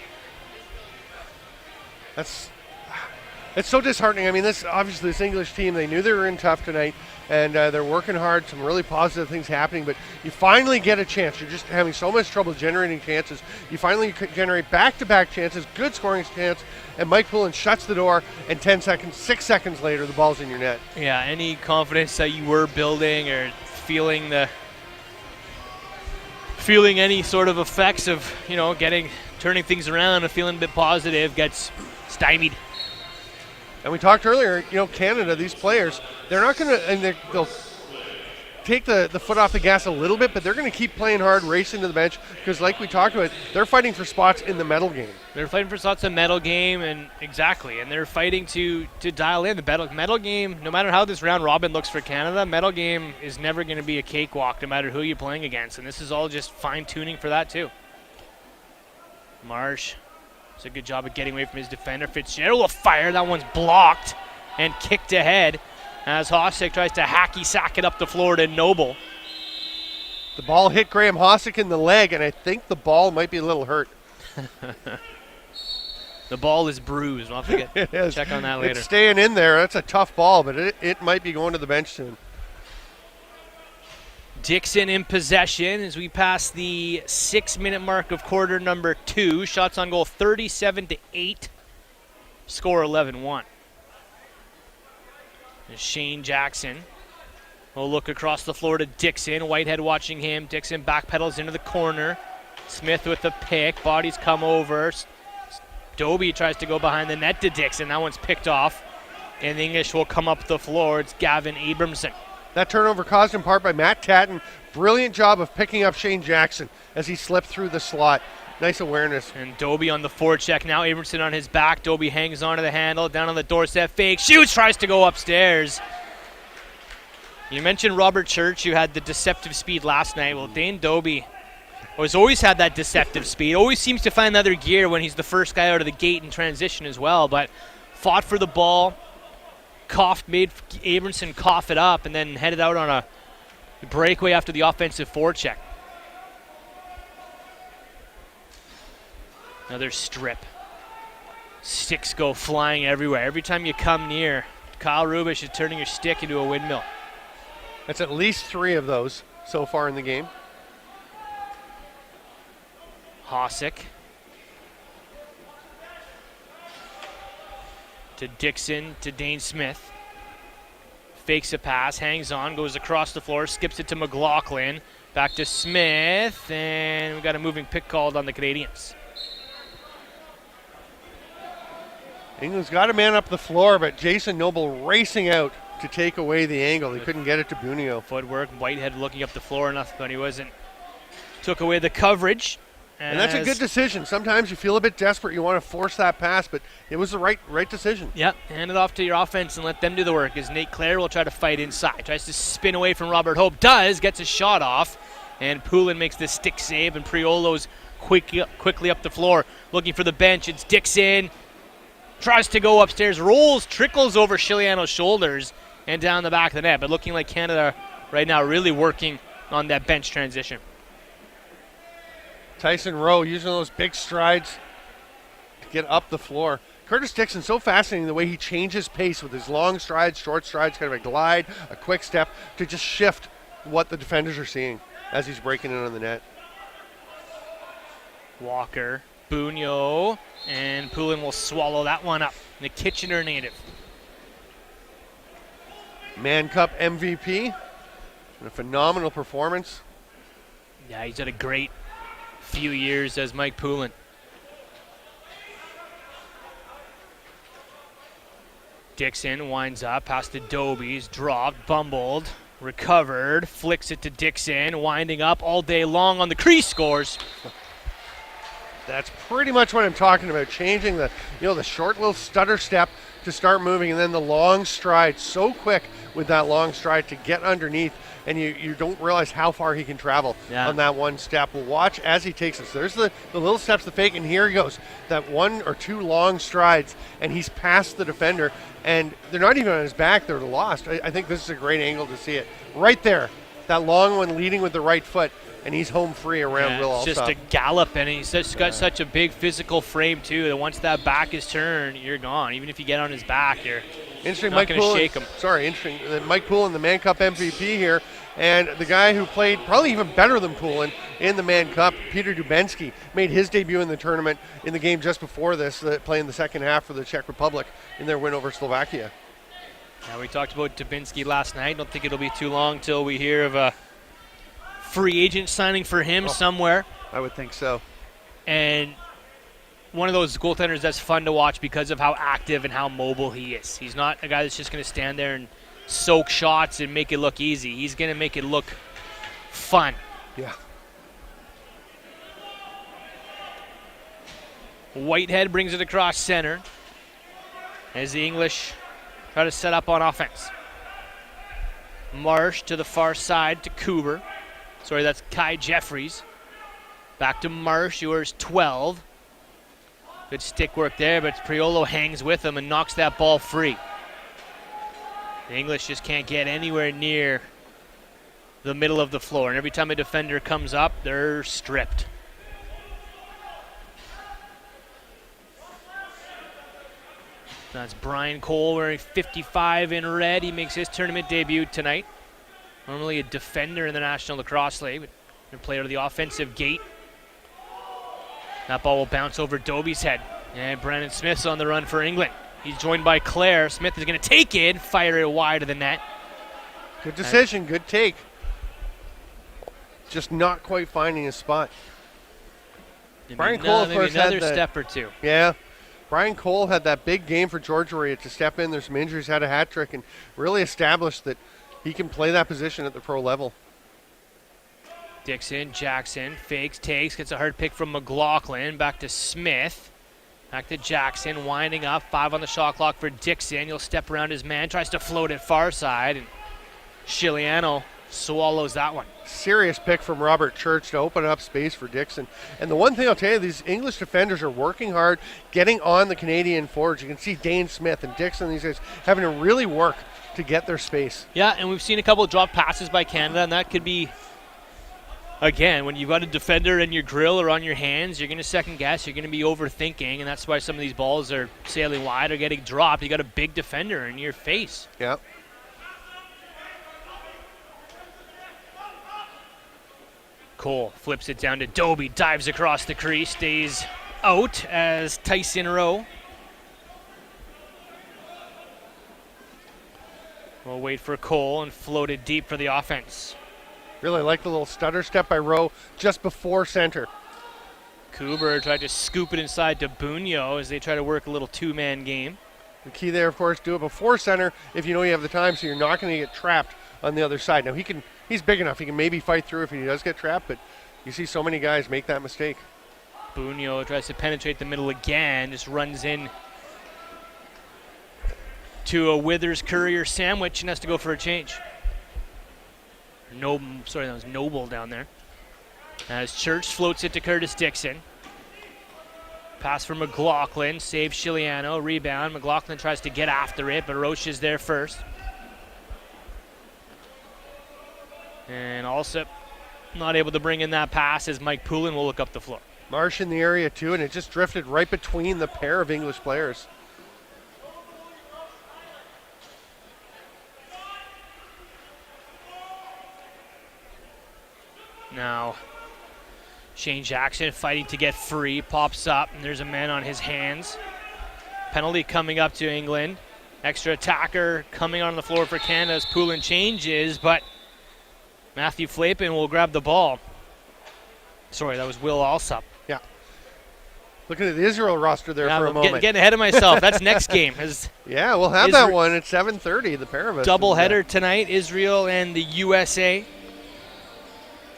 It's so disheartening. I mean, this English team, they knew they were in tough tonight, and they're working hard. Some really positive things happening, but you finally get a chance. You're just having so much trouble generating chances. You finally generate back-to-back chances, good scoring chance, and Mike Poulin shuts the door, and 6 seconds later, the ball's in your net. Yeah, any confidence that you were building or feeling any sort of effects of, turning things around and feeling a bit positive gets stymied. And we talked earlier, Canada, these players, they're not going to, and they'll take the foot off the gas a little bit, but they're going to keep playing hard, racing to the bench, because like we talked about, they're fighting for spots in the medal game. They're fighting for spots in the medal game, and they're fighting to dial in the medal game. No matter how this round robin looks for Canada, medal game is never going to be a cakewalk, no matter who you're playing against, and this is all just fine-tuning for that too. Marsh does a good job of getting away from his defender. Fitzgerald will fire. That one's blocked and kicked ahead as Hossack tries to hacky sack it up the floor to Noble. The ball hit Graham Hossack in the leg, and I think the ball might be a little hurt. The ball is bruised. We'll have to check on that later. It's staying in there. That's a tough ball, but it might be going to the bench soon. Dixon in possession as we pass the 6-minute mark of quarter number 2. Shots on goal 37-8. Score 11-1. Shane Jackson will look across the floor to Dixon. Whitehead watching him. Dixon backpedals into the corner. Smith with the pick. Bodies come over. Dobie tries to go behind the net to Dixon. That one's picked off. And the English will come up the floor. It's Gavin Abramson. That turnover caused in part by Matt Tatton. Brilliant job of picking up Shane Jackson as he slipped through the slot. Nice awareness. And Dobie on the forecheck now. Abramson on his back. Dobie hangs onto the handle. Down on the doorstep. Fake. Shoots. Tries to go upstairs. You mentioned Robert Church, who had the deceptive speed last night. Well, Dane Dobie has always had that deceptive speed. Always seems to find another gear when he's the first guy out of the gate in transition as well. But fought for the ball. Coughed, made Abramson cough it up, and then headed out on a breakaway after the offensive forecheck. Another strip. Sticks go flying everywhere. Every time you come near, Kyle Rubish is turning your stick into a windmill. That's at least 3 of those so far in the game. Hosick to Dixon to Dane Smith. Fakes a pass, hangs on, goes across the floor, skips it to McLaughlin. Back to Smith, and we got a moving pick called on the Canadians. England's got a man up the floor, but Jason Noble racing out to take away the angle. He couldn't get it to Bunio. Footwork, Whitehead looking up the floor enough, but he wasn't. Took away the coverage. And that's a good decision. Sometimes you feel a bit desperate. You want to force that pass, but it was the right decision. Yep, hand it off to your offense and let them do the work as Nate Clare will try to fight inside. Tries to spin away from Robert Hope. Does, gets a shot off. And Poulin makes the stick save, and Priolo's quickly up the floor looking for the bench. It's Dixon. Tries to go upstairs, rolls, trickles over Shiliano's shoulders and down the back of the net. But looking like Canada right now really working on that bench transition. Tyson Rowe using those big strides to get up the floor. Curtis Dixon, so fascinating the way he changes pace with his long strides, short strides, kind of a glide, a quick step to just shift what the defenders are seeing as he's breaking in on the net. Walker, Bunio, and Poulin will swallow that one up. The Kitchener native. Man Cup MVP and a phenomenal performance. Yeah, he's had a great few years as Mike Poulin. Dixon winds up, past the Dobies, dropped, bumbled, recovered, flicks it to Dixon, winding up all day long on the crease, scores. That's pretty much what I'm talking about, changing the short little stutter step to start moving, and then the long stride, so quick with that long stride to get underneath, and you don't realize how far he can travel on that one step. We'll watch as he takes us. There's the little steps, the fake, and here he goes. That 1 or 2 long strides, and he's past the defender, and they're not even on his back, they're lost. I think this is a great angle to see it. Right there, that long one leading with the right foot, and he's home free around Will Alsop. It's just a gallop, and he's just got such a big physical frame, too, that once that back is turned, you're gone. Even if you get on his back, you're not going to shake him. Interesting. Mike Poulin, the Man Cup MVP here, and the guy who played probably even better than Poulin in the Man Cup, Peter Dubensky, made his debut in the tournament in the game just before this, playing the second half for the Czech Republic in their win over Slovakia. Yeah, we talked about Dubensky last night. Don't think it'll be too long till we hear of a free agent signing for him somewhere. I would think so. And one of those goaltenders that's fun to watch because of how active and how mobile he is. He's not a guy that's just going to stand there and soak shots and make it look easy. He's going to make it look fun. Yeah. Whitehead brings it across center as the English try to set up on offense. Marsh to the far side to Cooper. Sorry, that's Kai Jeffries. Back to Marsh, who wears 12. Good stick work there, but Priolo hangs with him and knocks that ball free. The English just can't get anywhere near the middle of the floor, and every time a defender comes up, they're stripped. That's Brian Cole wearing 55 in red. He makes his tournament debut tonight. Normally a defender in the National Lacrosse League, but a player of the offensive gate. That ball will bounce over Dobie's head. And Brandon Smith's on the run for England. He's joined by Clare. Smith is going to take it, fire it wide of the net. Good decision, good take. Just not quite finding his spot. Brian Cole, of course, another had that step or two. Yeah. Brian Cole had that big game for Georgia where he had to step in. There's some injuries, had a hat trick, and really established that he can play that position at the pro level. Dixon, Jackson, fakes, takes, gets a hard pick from McLaughlin. Back to Smith. Back to Jackson, winding up. 5 on the shot clock for Dixon. He'll step around his man, tries to float it far side, and Chiliano swallows that one. Serious pick from Robert Church to open up space for Dixon. And the one thing I'll tell you, these English defenders are working hard, getting on the Canadian forwards. You can see Dane Smith and Dixon, these guys, having to really work to get their space. Yeah, and we've seen a couple of drop passes by Canada, and that could be, again, when you've got a defender in your grill or on your hands, you're going to second guess, you're going to be overthinking, and that's why some of these balls are sailing wide or getting dropped. You got a big defender in your face. Yeah. Cole flips it down to Dobie, dives across the crease, stays out as Tyson Rowe. We'll wait for Cole and float it deep for the offense. Really like the little stutter step by Rowe just before center. Kuber tried to scoop it inside to Bunyo as they try to work a little two-man game. The key there, of course, do it before center if you know you have the time, so you're not going to get trapped on the other side. Now, he's big enough. He can maybe fight through if he does get trapped, but you see so many guys make that mistake. Bunyo tries to penetrate the middle again, just runs in to a Withers Courier sandwich and has to go for a change. Sorry, that was Noble down there. As Church floats it to Curtis Dixon. Pass for McLaughlin, saves Chiliano, rebound. McLaughlin tries to get after it, but Roche is there first. And Alsip not able to bring in that pass as Mike Poulin will look up the floor. Marsh in the area too, and it just drifted right between the pair of English players. Now, Shane Jackson fighting to get free, pops up, and there's a man on his hands. Penalty coming up to England. Extra attacker coming on the floor for Canada as Poulin changes, but Matthew Flapin will grab the ball. Sorry, that was Will Alsop. Yeah. Looking at the Israel roster there for a moment. Getting ahead of myself. That's next game. Yeah, we'll have that one at 7:30, the pair of us. Doubleheader tonight, Israel and the USA.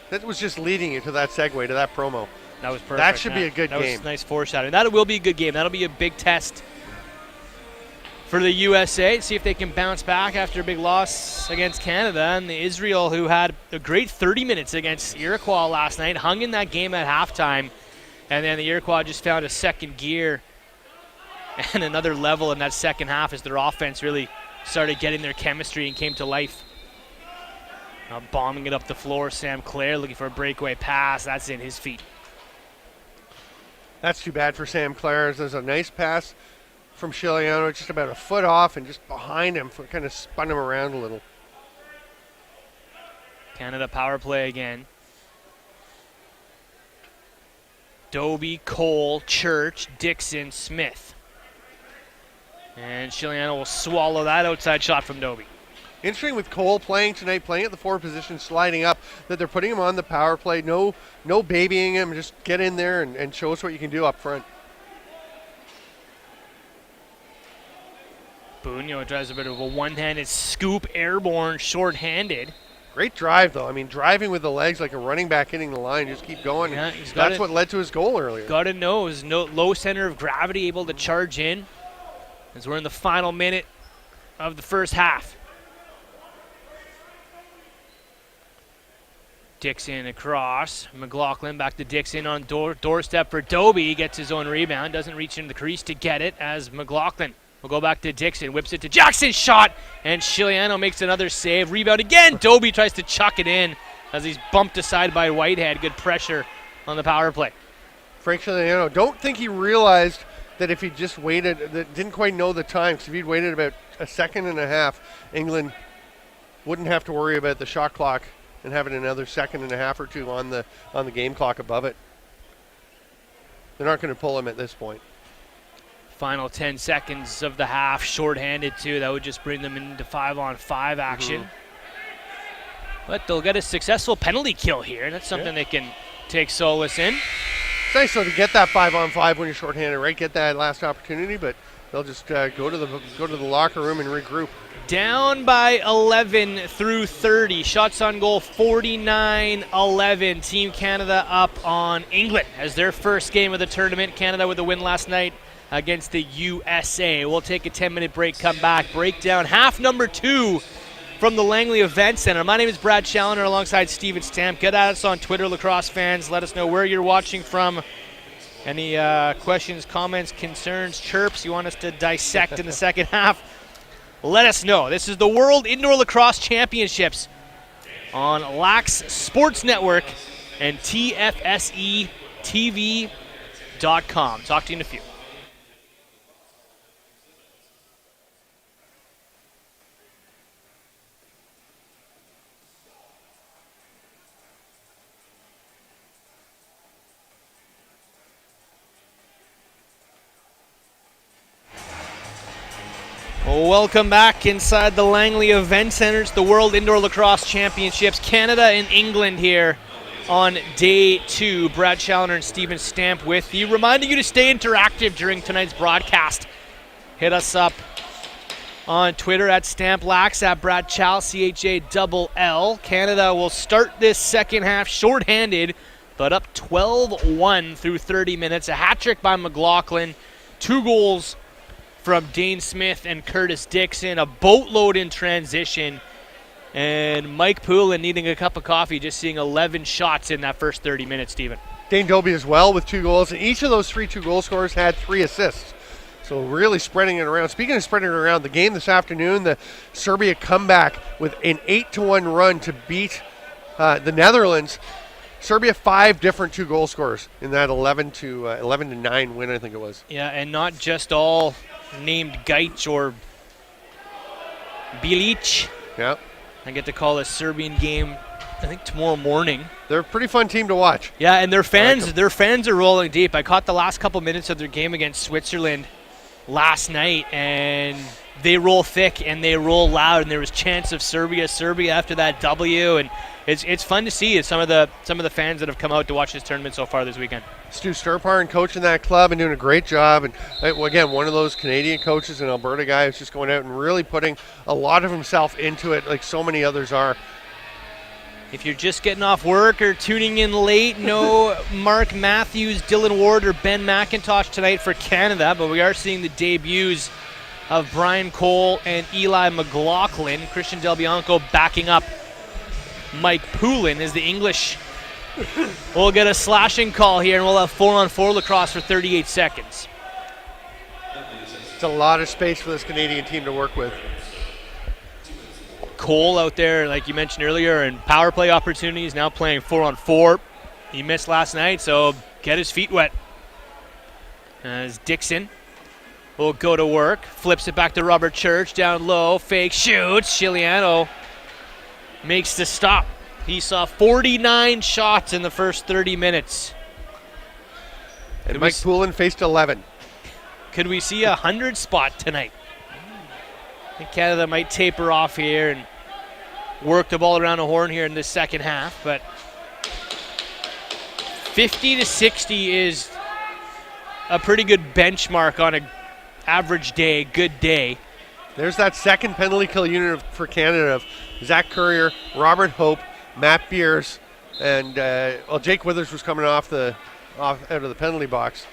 That was just leading you to that segue, to that promo. That was perfect. That should be a good game. That was nice foreshadowing. That will be a good game. That'll be a big test for the USA. See if they can bounce back after a big loss against Canada. And the Israel, who had a great 30 minutes against Iroquois last night, hung in that game at halftime. And then the Iroquois just found a second gear and another level in that second half as their offense really started getting their chemistry and came to life. Now bombing it up the floor, Sam Clare looking for a breakaway pass. That's in his feet. That's too bad for Sam Clare. There's a nice pass from Chiliano, just about a foot off and just behind him, kind of spun him around a little. Canada power play again. Dobie, Cole, Church, Dixon, Smith. And Chiliano will swallow that outside shot from Dobie. Interesting with Cole playing tonight, playing at the forward position, sliding up, that they're putting him on the power play. No babying him. Just get in there and show us what you can do up front. Bunyo tries a bit of a one-handed scoop, airborne, short-handed. Great drive, though. I mean, driving with the legs like a running back hitting the line. Just keep going. Yeah, that's what led to his goal earlier. Got to know, his low center of gravity, able to charge in as we're in the final minute of the first half. Dixon across. McLaughlin back to Dixon on doorstep for Dobie. Gets his own rebound. Doesn't reach into the crease to get it as McLaughlin will go back to Dixon. Whips it to Jackson. Shot. And Chiliano makes another save. Rebound again. Dobie tries to chuck it in as he's bumped aside by Whitehead. Good pressure on the power play. Frank Chiliano, don't think he realized that if he just waited, that didn't quite know the time, because if he'd waited about a second and a half, England wouldn't have to worry about the shot clock and having another second and a half or two on the game clock above it. They're not going to pull him at this point. Final 10 seconds of the half, shorthanded too. That would just bring them into 5-on-5 action. But they'll get a successful penalty kill here, and that's something they can take solace in. It's nice though to get that 5-on-5 when you're shorthanded, right? Get that last opportunity, but they'll just go to the locker room and regroup. Down by 11 through 30. Shots on goal 49-11. Team Canada up on England as their first game of the tournament. Canada with a win last night against the USA. We'll take a 10-minute break, come back, break down half number 2 from the Langley Event Center. My name is Brad Challoner alongside Steven Stamp. Get at us on Twitter, Lacrosse fans. Let us know where you're watching from. Any questions, comments, concerns, chirps you want us to dissect in the second half? Let us know. This is the World Indoor Lacrosse Championships on Lax Sports Network and TFSETV.com. Talk to you in a few. Welcome back inside the Langley Event Center. It's the World Indoor Lacrosse Championships. Canada and England here on day 2. Brad Challoner and Steven Stamp with you. Reminding you to stay interactive during tonight's broadcast. Hit us up on Twitter at StampLax, at Brad Chal, CHALL. Canada will start this second half shorthanded, but up 12-1 through 30 minutes. A hat trick by McLaughlin. 2 goals from Dane Smith and Curtis Dixon, a boatload in transition, and Mike Poulin needing a cup of coffee, just seeing 11 shots in that first 30 minutes, Stephen. Dane Dobie as well with 2 goals, and each of those 3 2-goal scorers had 3 assists. So really spreading it around. Speaking of spreading it around, the game this afternoon, the Serbia comeback with an 8-1 run to beat the Netherlands. Serbia 5 different 2-goal scorers in that 11-9 win, I think it was. Yeah, and not just all named Gaich or Bilic. Yeah. I get to call this Serbian game, I think, tomorrow morning. They're a pretty fun team to watch. Yeah, and their fans are rolling deep. I caught the last couple minutes of their game against Switzerland last night, and they roll thick and they roll loud, and there was chants of Serbia after that W, and it's fun to see some of the fans that have come out to watch this tournament so far this weekend. Stu Sturpar coaching that club and doing a great job, and again, one of those Canadian coaches, an Alberta guy who's just going out and really putting a lot of himself into it, like so many others are. If you're just getting off work or tuning in late, no Mark Matthews, Dylan Ward, or Ben McIntosh tonight for Canada, but we are seeing the debuts of Brian Cole and Eli McLaughlin. Christian Del Bianco backing up Mike Poulin as the English will get a slashing call here, and we'll have 4-on-4 lacrosse for 38 seconds. It's a lot of space for this Canadian team to work with. Cole out there, like you mentioned earlier, and power play opportunities, now playing 4-on-4. He missed last night, so get his feet wet. As Dixon will go to work, flips it back to Robert Church, down low, fake shoots. Chiliano makes the stop. He saw 49 shots in the first 30 minutes. And Mike Poulin faced 11. Could we see a 100 spot tonight? I think Canada might taper off here and work the ball around the horn here in this second half, but 50-60 is a pretty good benchmark on an average day, good day. There's that second penalty kill unit for Canada of Zach Courier, Robert Hope, Matt Beers, and Jake Withers was coming off out of the penalty box.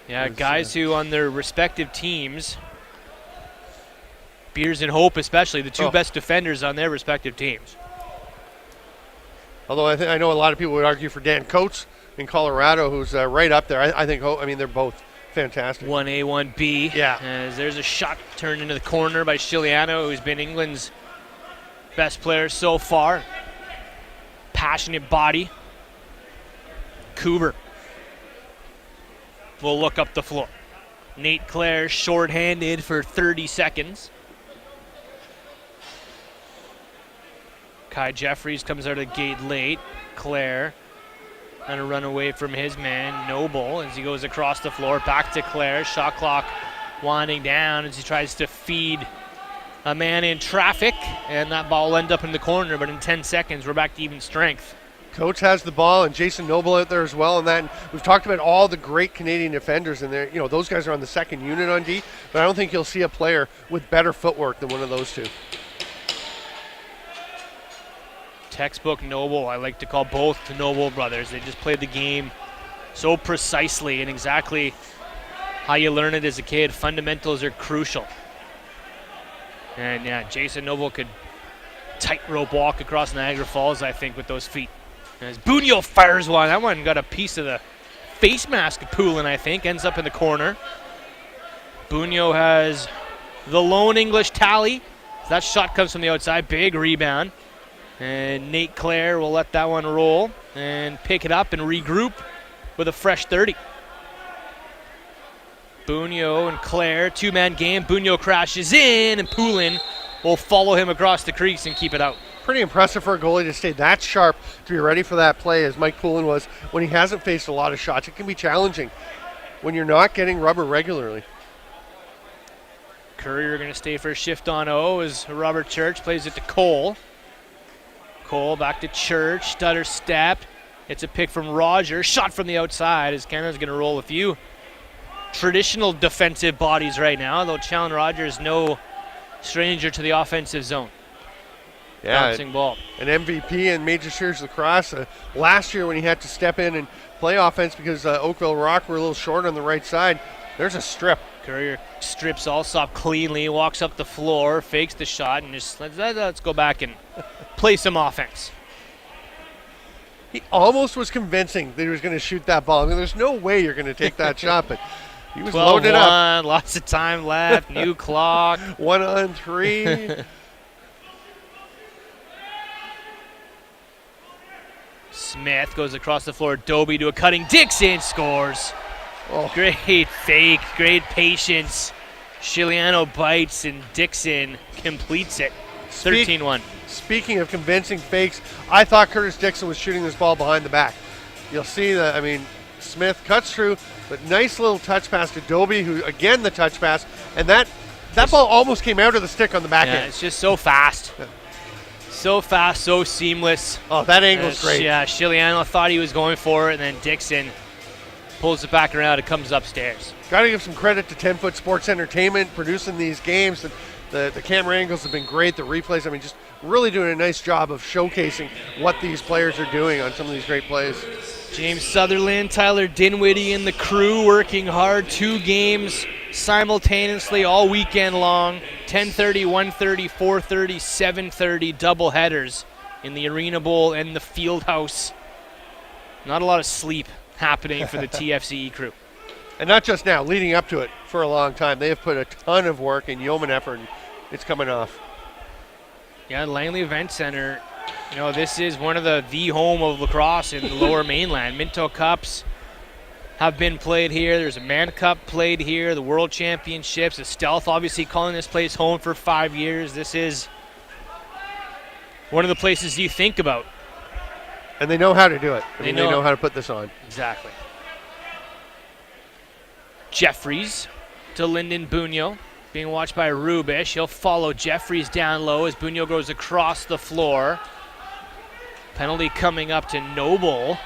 Yeah, guys who on their respective teams, Beers and Hope especially, the two best defenders on their respective teams. Although I know a lot of people would argue for Dan Coates in Colorado, who's right up there. I think Hope, they're both fantastic. 1A, 1B. Yeah. As there's a shot turned into the corner by Chiliano, who's been England's best player so far. Passionate body. Cooper will look up the floor. Nate Clare shorthanded for 30 seconds. Kai Jeffries comes out of the gate late. Claire trying to run away from his man, Noble, as he goes across the floor. Back to Claire. Shot clock winding down as he tries to feed a man in traffic, and that ball will end up in the corner, but in 10 seconds, we're back to even strength. Coach has the ball, and Jason Noble out there as well. And we've talked about all the great Canadian defenders in there. You know, those guys are on the second unit on D, but I don't think you'll see a player with better footwork than one of those two. Textbook Noble. I like to call both the Noble brothers. They just played the game so precisely and exactly how you learn it as a kid. Fundamentals are crucial. And yeah, Jason Noble could tightrope walk across Niagara Falls, I think, with those feet. As Bunyo fires one. That one got a piece of the face mask of Poulin, I think. Ends up in the corner. Bunyo has the lone English tally. That shot comes from the outside. Big rebound. And Nate Clare will let that one roll and pick it up and regroup with a fresh 30. Bunyo and Clare, two-man game. Bunyo crashes in, and Poulin will follow him across the crease and keep it out. Pretty impressive for a goalie to stay that sharp to be ready for that play, as Mike Poulin was when he hasn't faced a lot of shots. It can be challenging when you're not getting rubber regularly. Courier going to stay for a shift on O as Robert Church plays it to Cole. Cole back to Church, stutter step. It's a pick from Rogers. Shot from the outside as Canada's going to roll a few traditional defensive bodies right now, though Challen Rogers no stranger to the offensive zone. Yeah, bouncing ball. An MVP in Major Series Lacrosse last year when he had to step in and play offense because Oakville Rock were a little short on the right side. There's a strip. Courier strips Alsop cleanly, walks up the floor, fakes the shot, and just let's go back and play some offense. He almost was convincing that he was going to shoot that ball. I mean, there's no way you're going to take that shot, but he was loaded up. Lots of time left, new clock. 1 on 3. Smith goes across the floor. Dobie to a cutting. Dixon scores. Oh. Great fake, great patience. Chiliano bites and Dixon completes it. 13-1. Speaking of convincing fakes, I thought Curtis Dixon was shooting this ball behind the back. You'll see that, I mean, Smith cuts through, but nice little touch pass to Dobie, who, again, the touch pass, and that ball almost came out of the stick on the back end. It's just so fast. Yeah. So fast, so seamless. Oh, that angle's great. Yeah, Chiliano thought he was going for it, and then Dixon pulls it back around. It comes upstairs. Got to give some credit to 10-Foot Sports Entertainment producing these games. The camera angles have been great. The replays, I mean, just really doing a nice job of showcasing what these players are doing on some of these great plays. James Sutherland, Tyler Dinwiddie, and the crew working hard. 2 games simultaneously all weekend long. 10:30, 1:30, 4:30, 7:30 double headers in the Arena Bowl and the Fieldhouse. Not a lot of sleep happening for the TFCE crew. And not just now, leading up to it for a long time. They have put a ton of work and yeoman effort, and it's coming off. Yeah, Langley Event Center, you know, this is one of the home of lacrosse in the lower mainland. Minto Cups have been played here. There's a Man Cup played here, the World Championships, the Stealth obviously calling this place home for 5 years. This is one of the places you think about. And they know how to do it. They know know how to put this on. Exactly. Jeffries to Lyndon Bunyo, being watched by Rubish. He'll follow Jeffries down low as Bunyo goes across the floor. Penalty coming up to Noble.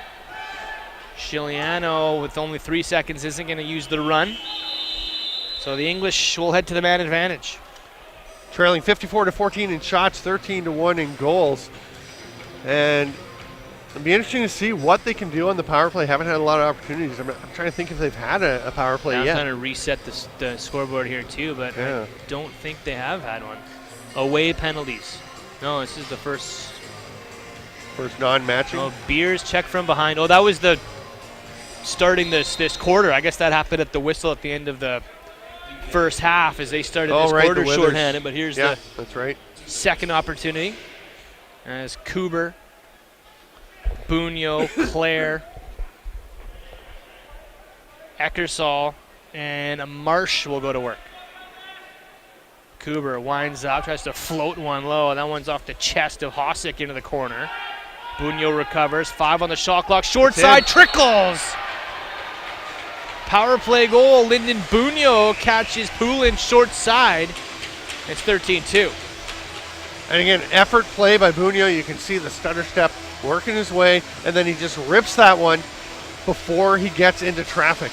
Chiliano, with only 3 seconds, isn't going to use the run. So the English will head to the man advantage. Trailing 54-14 in shots, 13-1 in goals. And it'll be interesting to see what they can do on the power play. Haven't had a lot of opportunities. I'm trying to think if they've had a power play yet. I'm trying to reset the scoreboard here too, but yeah. I don't think they have had one. Away penalties. No, this is the first non-matching. Oh, Beers check from behind. Oh, that was the starting this quarter. I guess that happened at the whistle at the end of the first half as they started this quarter shorthanded. But here's the that's right. second opportunity as Kuber, Bunyo, Clare, Eckersall, and a Marsh will go to work. Kuber winds up, tries to float one low. That one's off the chest of Hosek into the corner. Bunyo recovers. 5 on the shot clock. Short side, trickles! Power play goal. Lyndon Bunyo catches Poulin short side. It's 13-2. And again, effort play by Bunyo. You can see the stutter step working his way, and then he just rips that one before he gets into traffic.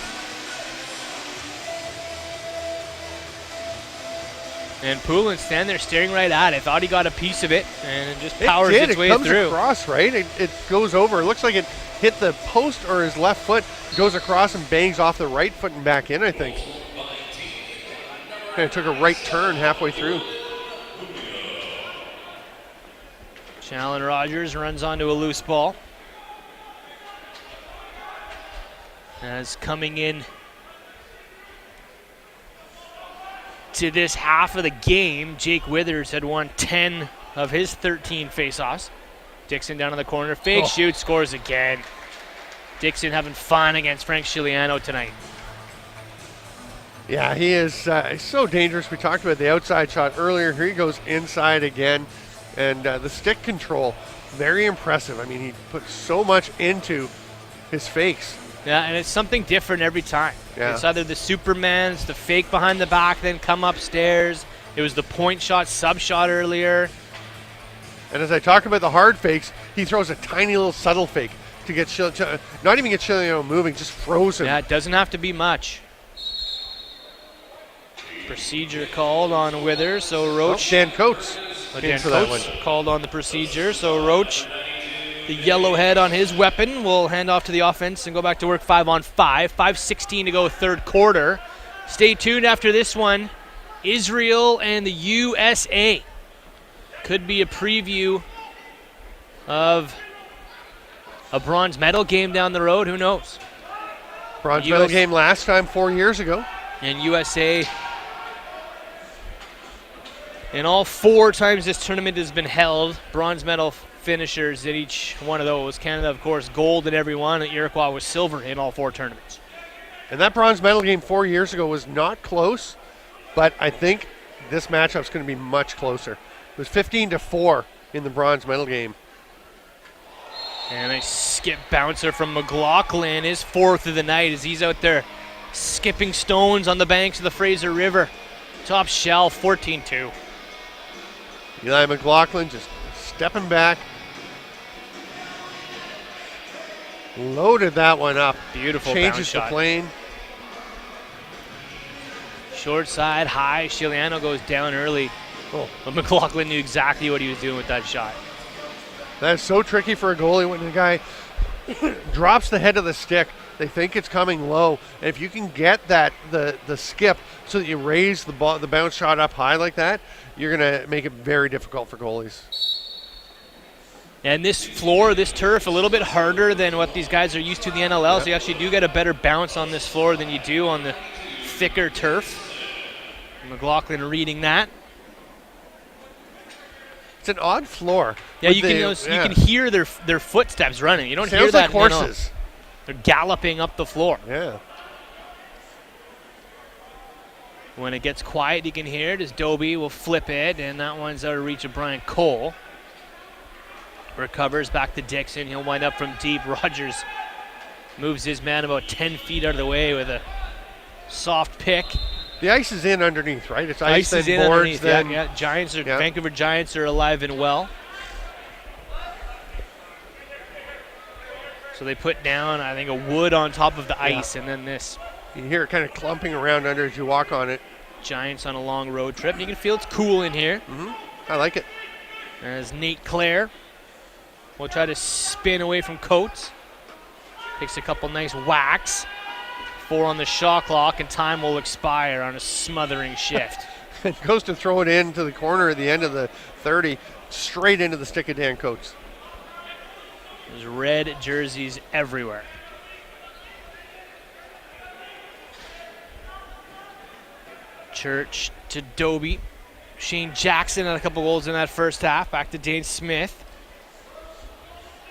And Poulin standing there staring right at it. Thought he got a piece of it, and it just powers its way comes through. Across, right? It goes over. It looks like it hit the post or his left foot, goes across and bangs off the right foot and back in, I think. Kind of took a right turn halfway through. Challen Rogers runs onto a loose ball. As coming in to this half of the game, Jake Withers had won 10 of his 13 faceoffs. Dixon down in the corner, fake shoot, scores again. Dixon having fun against Frank Chiliano tonight. Yeah, he is so dangerous. We talked about the outside shot earlier. Here he goes inside again. And the stick control, very impressive. I mean, he put so much into his fakes. Yeah, and it's something different every time. Yeah. It's either the Supermans, the fake behind the back, then come upstairs. It was the point shot, sub shot earlier. And as I talk about the hard fakes, he throws a tiny little subtle fake to get not even get Chiliano moving, just frozen. Yeah, it doesn't have to be much. Procedure called on Withers, so Roach. Dan Coates. Dan Coates called on the procedure, so Roach, the yellow head on his weapon, will hand off to the offense and go back to work 5-on-5. 5:16 to go, third quarter. Stay tuned after this one. Israel and the USA. Could be a preview of a bronze medal game down the road. Who knows? Bronze medal game last time 4 years ago. And USA, in all 4 times this tournament has been held, bronze medal finishers at each one of those. Canada, of course, gold in every one. And Iroquois was silver in all 4 tournaments. And that bronze medal game 4 years ago was not close, but I think this matchup's going to be much closer. It was 15-4 in the bronze medal game. And a skip bouncer from McLaughlin, his 4th of the night as he's out there skipping stones on the banks of the Fraser River. Top shelf, 14-2. Eli McLaughlin just stepping back. Loaded that one up. Beautiful Changes bounce shot. the plane. Short side, high. Chiliano goes down early. But McLaughlin knew exactly what he was doing with that shot. That is so tricky for a goalie when the guy drops the head of the stick. They think it's coming low. And if you can get that the skip so that you raise the bounce shot up high like that, you're going to make it very difficult for goalies. And this floor, this turf, a little bit harder than what these guys are used to in the NLL. Yep. So you actually do get a better bounce on this floor than you do on the thicker turf. McLaughlin reading that. It's an odd floor. Yeah, you can hear their footsteps running. You don't hear Sounds that. like horses. They're galloping up the floor. Yeah. When it gets quiet, you can hear it as Dobie will flip it, and that one's out of reach of Brian Cole. Recovers back to Dixon. He'll wind up from deep. Rogers moves his man about 10 feet out of the way with a soft pick. The ice is in underneath, right? It's Ice is in boards, underneath. then Yeah. Vancouver Giants are alive and well. So they put down, I think, a wood on top of the ice, and then this. You hear it kind of clumping around under as you walk on it. Giants on a long road trip. You can feel it's cool in here. Mm-hmm. I like it. As Nate Clare will try to spin away from Coates. Takes a couple nice whacks. 4 on the shot clock, and time will expire on a smothering shift. And goes to throw it into the corner at the end of the 30, straight into the stick of Dan Coates. There's red jerseys everywhere. Church to Dobie. Shane Jackson had a couple goals in that first half. Back to Dane Smith.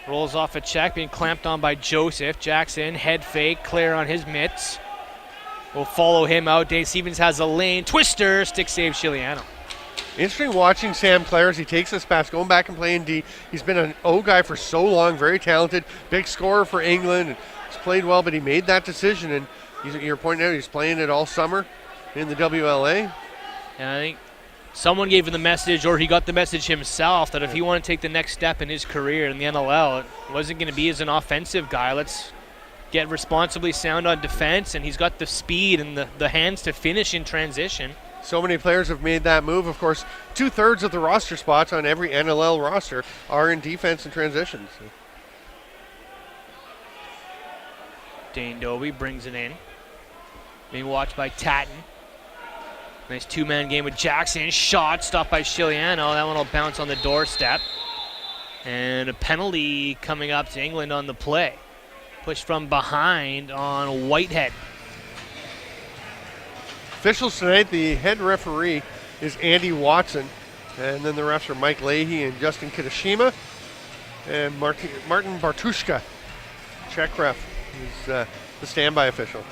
Rolls off a check, being clamped on by Joseph. Jackson, head fake, Claire on his mitts. Will follow him out. Dane Stevens has a lane. Twister, stick save Chiliano. Interesting watching Sam Clare as he takes this pass, going back and playing D. He's been an O guy for so long, very talented, big scorer for England. He's played well, but he made that decision, and you're pointing out he's playing it all summer in the WLA. And I think someone gave him the message, or he got the message himself, that if he wanted to take the next step in his career in the NLL, it wasn't going to be as an offensive guy. Let's get responsibly sound on defense, and he's got the speed and the hands to finish in transition. So many players have made that move. Of course, 2/3 of the roster spots on every NLL roster are in defense and transitions. Dane Dobie brings it in. Being watched by Tatton. Nice two-man game with Jackson. Shot stopped by Chiliano. That one will bounce on the doorstep. And a penalty coming up to England on the play. Pushed from behind on Whitehead. Officials tonight, the head referee is Andy Watson. And then the refs are Mike Leahy and Justin Kitashima. And Martin Bartushka, Czech ref, is the standby official.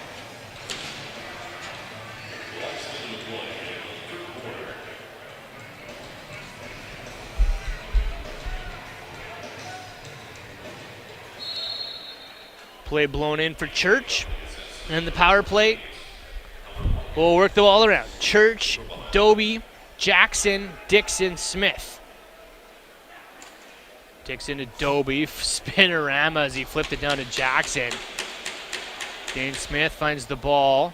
Play blown in for Church. And the power play will work the ball around. Church, Dobie, Jackson, Dixon, Smith. Dixon to Dobie, spinorama as he flipped it down to Jackson. Dane Smith finds the ball.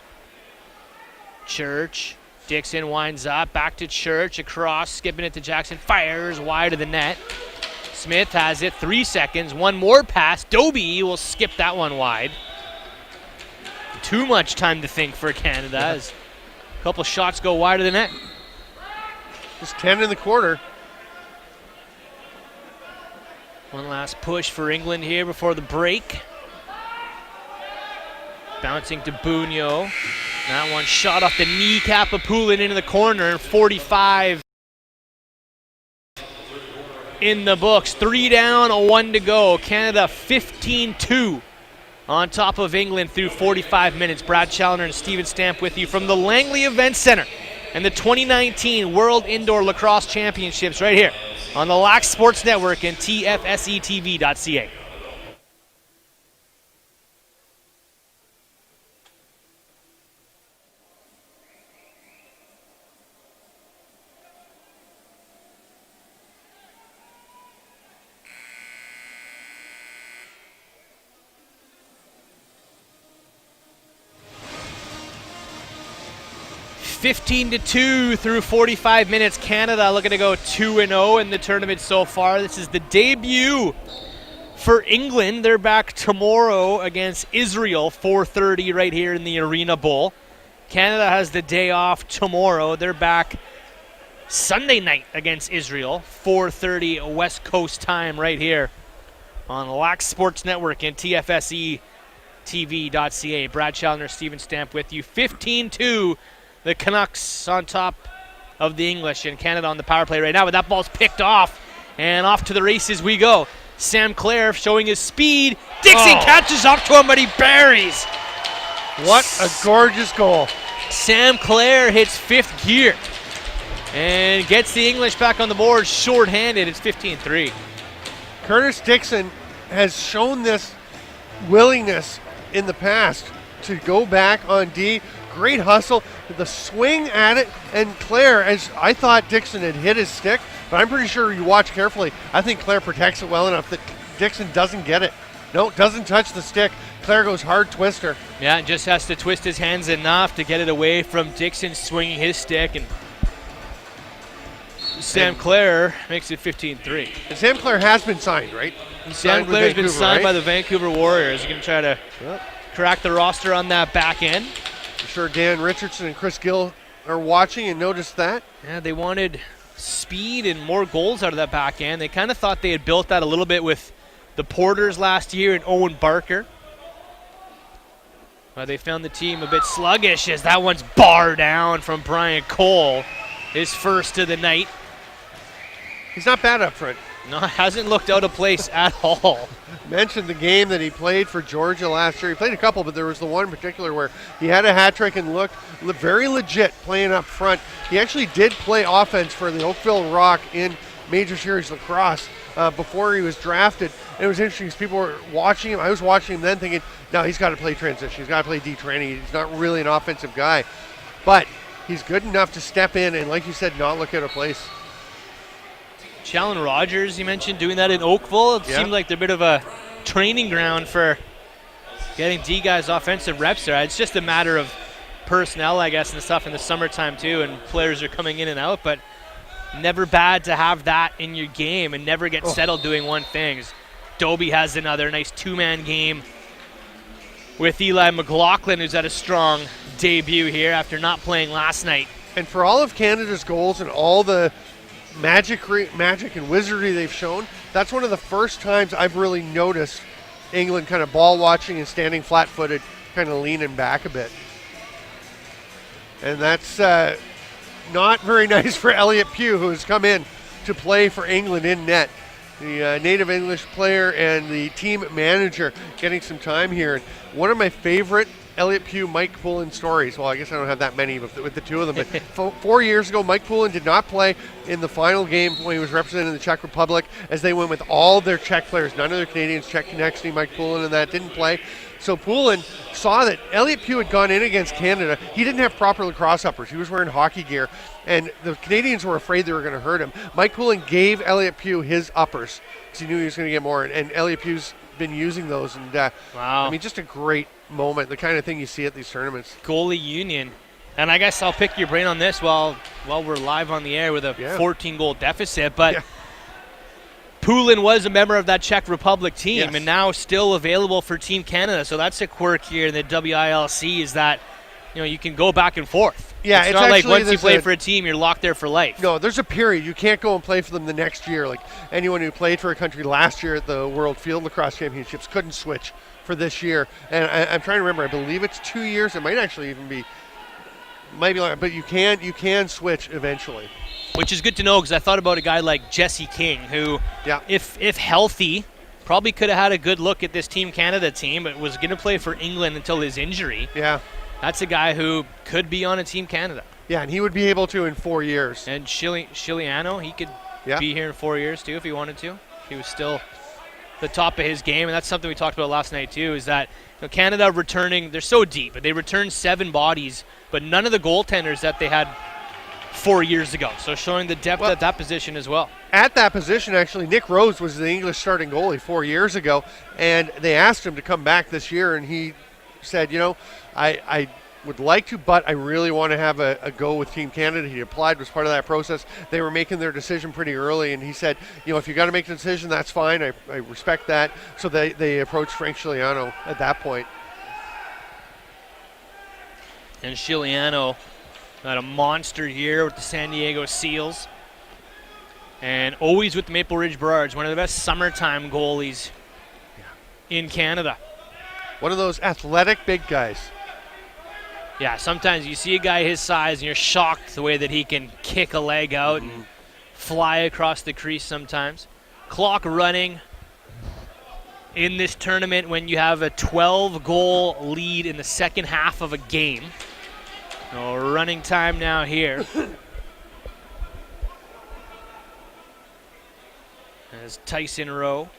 Church, Dixon winds up, back to Church, across, skipping it to Jackson, fires wide of the net. Smith has it, 3 seconds, one more pass. Dobie will skip that one wide. Too much time to think for Canada as a couple shots go wide of the net. Just 10 in the quarter. One last push for England here before the break. Bouncing to Bunyo. That one shot off the kneecap of Poulin into the corner. 45 in the books. 3 down, 1 to go. Canada 15-2 on top of England through 45 minutes. Brad Challoner and Steven Stamp with you from the Langley Event Center and the 2019 World Indoor Lacrosse Championships right here on the Lacrosse Sports Network and TFSETV.ca. (15-2) through 45 minutes. Canada looking to go 2-0 in the tournament so far. This is the debut for England. They're back tomorrow against Israel, 4:30 right here in the Arena Bowl. Canada has the day off tomorrow. They're back Sunday night against Israel, 4:30 West Coast time right here on Lacrosse Sports Network and TFSETV.ca. Brad Challoner, Steven Stamp with you. 15-2. The Canucks on top of the English, and Canada on the power play right now, but that ball's picked off, and off to the races we go. Sam Clare showing his speed. Dixon catches up to him, but he buries. What a gorgeous goal. Sam Clare hits 5th gear and gets the English back on the board short-handed. It's 15-3. Curtis Dixon has shown this willingness in the past to go back on D. Great hustle, the swing at it, and Clare, as I thought Dixon had hit his stick, but I'm pretty sure you watch carefully, I think Clare protects it well enough that Dixon doesn't get it. No, doesn't touch the stick. Clare goes hard twister. Yeah, just has to twist his hands enough to get it away from Dixon swinging his stick, and Sam Clare makes it 15-3. And Sam Clare has been signed, right? Sam Clare's been signed by the Vancouver Warriors. He's going to try to crack the roster on that back end. I'm sure Dan Richardson and Chris Gill are watching and noticed that. Yeah, they wanted speed and more goals out of that back end. They kind of thought they had built that a little bit with the Porters last year and Owen Barker. But they found the team a bit sluggish as that one's bar down from Brian Cole, his first of the night. He's not bad up front. No, hasn't looked out of place at all. Mentioned the game that he played for Georgia last year. He played a couple, but there was the one in particular where he had a hat trick and looked very legit playing up front. He actually did play offense for the Oakville Rock in Major Series Lacrosse before he was drafted. And it was interesting because people were watching him. I was watching him then thinking, no, he's got to play transition. He's got to play D-training. He's not really an offensive guy. But he's good enough to step in and, like you said, not look out of place. Challen Rogers, you mentioned doing that in Oakville. It seemed like they're a bit of a training ground for getting D guys offensive reps there. It's just a matter of personnel, I guess, and stuff in the summertime too, and players are coming in and out, but never bad to have that in your game and never get settled doing one thing. Dobie has another nice two-man game with Eli McLaughlin, who's had a strong debut here after not playing last night. And for all of Canada's goals and all the magic and wizardry they've shown, that's one of the first times I've really noticed England kind of ball watching and standing flat-footed, kind of leaning back a bit. And that's not very nice for Elliot Pugh, who has come in to play for England in net. The native English player and the team manager getting some time here. And one of my favorite Elliot Pugh, Mike Poulin stories. Well, I guess I don't have that many with the two of them. But 4 years ago, Mike Poulin did not play in the final game when he was representing the Czech Republic, as they went with all their Czech players. None of their Canadians, Czech connection, Mike Poulin and that didn't play. So Poulin saw that Elliot Pugh had gone in against Canada. He didn't have proper lacrosse uppers. He was wearing hockey gear, and the Canadians were afraid they were going to hurt him. Mike Poulin gave Elliot Pugh his uppers because he knew he was going to get more, and Elliot Pugh's been using those. And wow. I mean, just a great moment, the kind of thing you see at these tournaments. Goalie union. And I guess I'll pick your brain on this while we're live on the air with a 14-goal deficit. But Poulin was a member of that Czech Republic team and now still available for Team Canada. So that's a quirk here in the WILC, is that you can go back and forth. Yeah, it's not like once you play for a team, you're locked there for life. No, there's a period. You can't go and play for them the next year. Like anyone who played for a country last year at the World Field Lacrosse Championships couldn't switch for this year. And I'm trying to remember. I believe it's 2 years. It might actually even be, longer, but you can switch eventually. Which is good to know, because I thought about a guy like Jesse King, who, if healthy, probably could have had a good look at this Team Canada team, but was going to play for England until his injury. Yeah. That's a guy who could be on a Team Canada. Yeah, and he would be able to in 4 years. And Chiliano, he could be here in 4 years too if he wanted to. He was still the top of his game, and that's something we talked about last night too, is that Canada returning, they're so deep, but they returned 7 bodies, but none of the goaltenders that they had 4 years ago. So showing the depth at that position as well. At that position, actually, Nick Rose was the English starting goalie 4 years ago, and they asked him to come back this year, and he said, I would like to, but I really want to have a go with Team Canada. He applied, was part of that process. They were making their decision pretty early, and he said, if you got to make a decision, that's fine. I respect that. So they approached Frank Chiliano at that point. And Chiliano had a monster year with the San Diego Seals. And always with the Maple Ridge Barrage, one of the best summertime goalies in Canada. One of those athletic big guys. Yeah, sometimes you see a guy his size and you're shocked the way that he can kick a leg out and fly across the crease sometimes. Clock running in this tournament when you have a 12-goal lead in the second half of a game. Running time now here. As Tyson Rowe.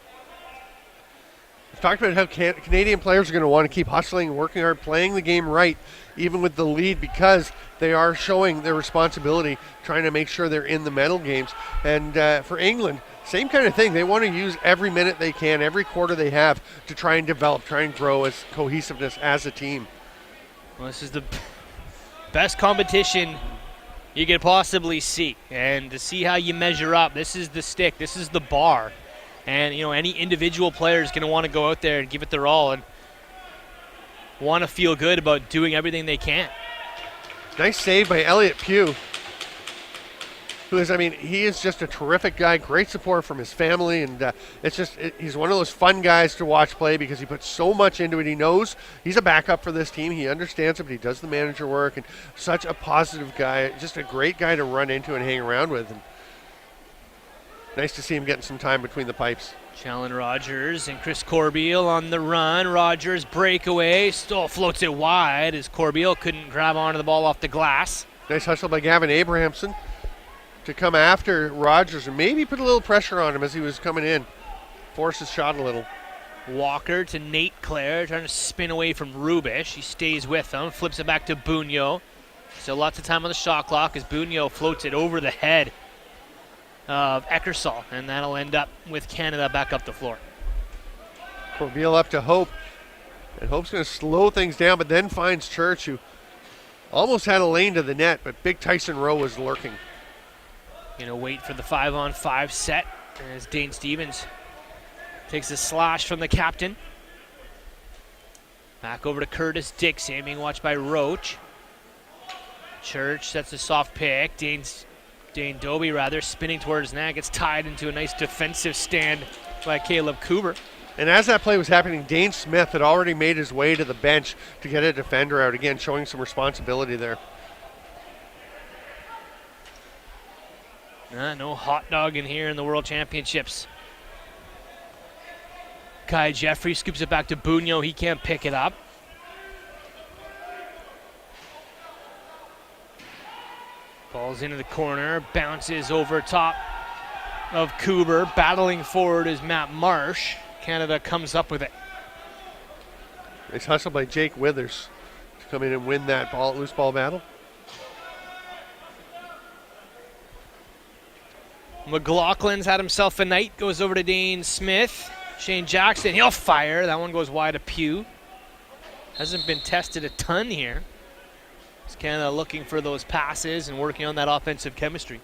We've talked about how Canadian players are going to want to keep hustling, working hard, playing the game right, even with the lead, because they are showing their responsibility, trying to make sure they're in the medal games. And for England, same kind of thing. They want to use every minute they can, every quarter they have, to try and develop, try and grow as cohesiveness as a team. Well, this is the best competition you could possibly see. And to see how you measure up, this is the stick, this is the bar. And, any individual player is going to want to go out there and give it their all and want to feel good about doing everything they can. Nice save by Elliot Pugh, who is, he is just a terrific guy, great support from his family, and he's one of those fun guys to watch play because he puts so much into it. He knows he's a backup for this team. He understands it, but he does the manager work, and such a positive guy, just a great guy to run into and hang around with. And Nice to see him getting some time between the pipes. Challen Rogers and Chris Corbeil on the run. Rogers breakaway, still floats it wide as Corbeil couldn't grab onto the ball off the glass. Nice hustle by Gavin Abrahamson to come after Rogers and maybe put a little pressure on him as he was coming in. Force his shot a little. Walker to Nate Clare, trying to spin away from Rubish. He stays with him, flips it back to Bunyo. Still lots of time on the shot clock as Bunyo floats it over the head of Eckersall, and that'll end up with Canada back up the floor. Corbeil up to Hope, and Hope's going to slow things down, but then finds Church, who almost had a lane to the net, but big Tyson Rowe was lurking. Gonna wait for the 5-on-5 set as Dane Stevens takes a slash from the captain. Back over to Curtis Dixon, being watched by Roach. Church sets a soft pick. Dane Dobie spinning towards net, gets tied into a nice defensive stand by Caleb Cooper. And as that play was happening, Dane Smith had already made his way to the bench to get a defender out, again showing some responsibility there. No hot dog in here in the World Championships. Kai Jeffrey scoops it back to Bunyo. He can't pick it up. Ball's into the corner, bounces over top of Cooper. Battling forward is Matt Marsh. Canada comes up with it. Nice hustle by Jake Withers to come in and win that loose ball battle. McLaughlin's had himself a night, goes over to Dane Smith. Shane Jackson, he'll fire. That one goes wide of Pugh. Hasn't been tested a ton here. It's Canada looking for those passes and working on that offensive chemistry.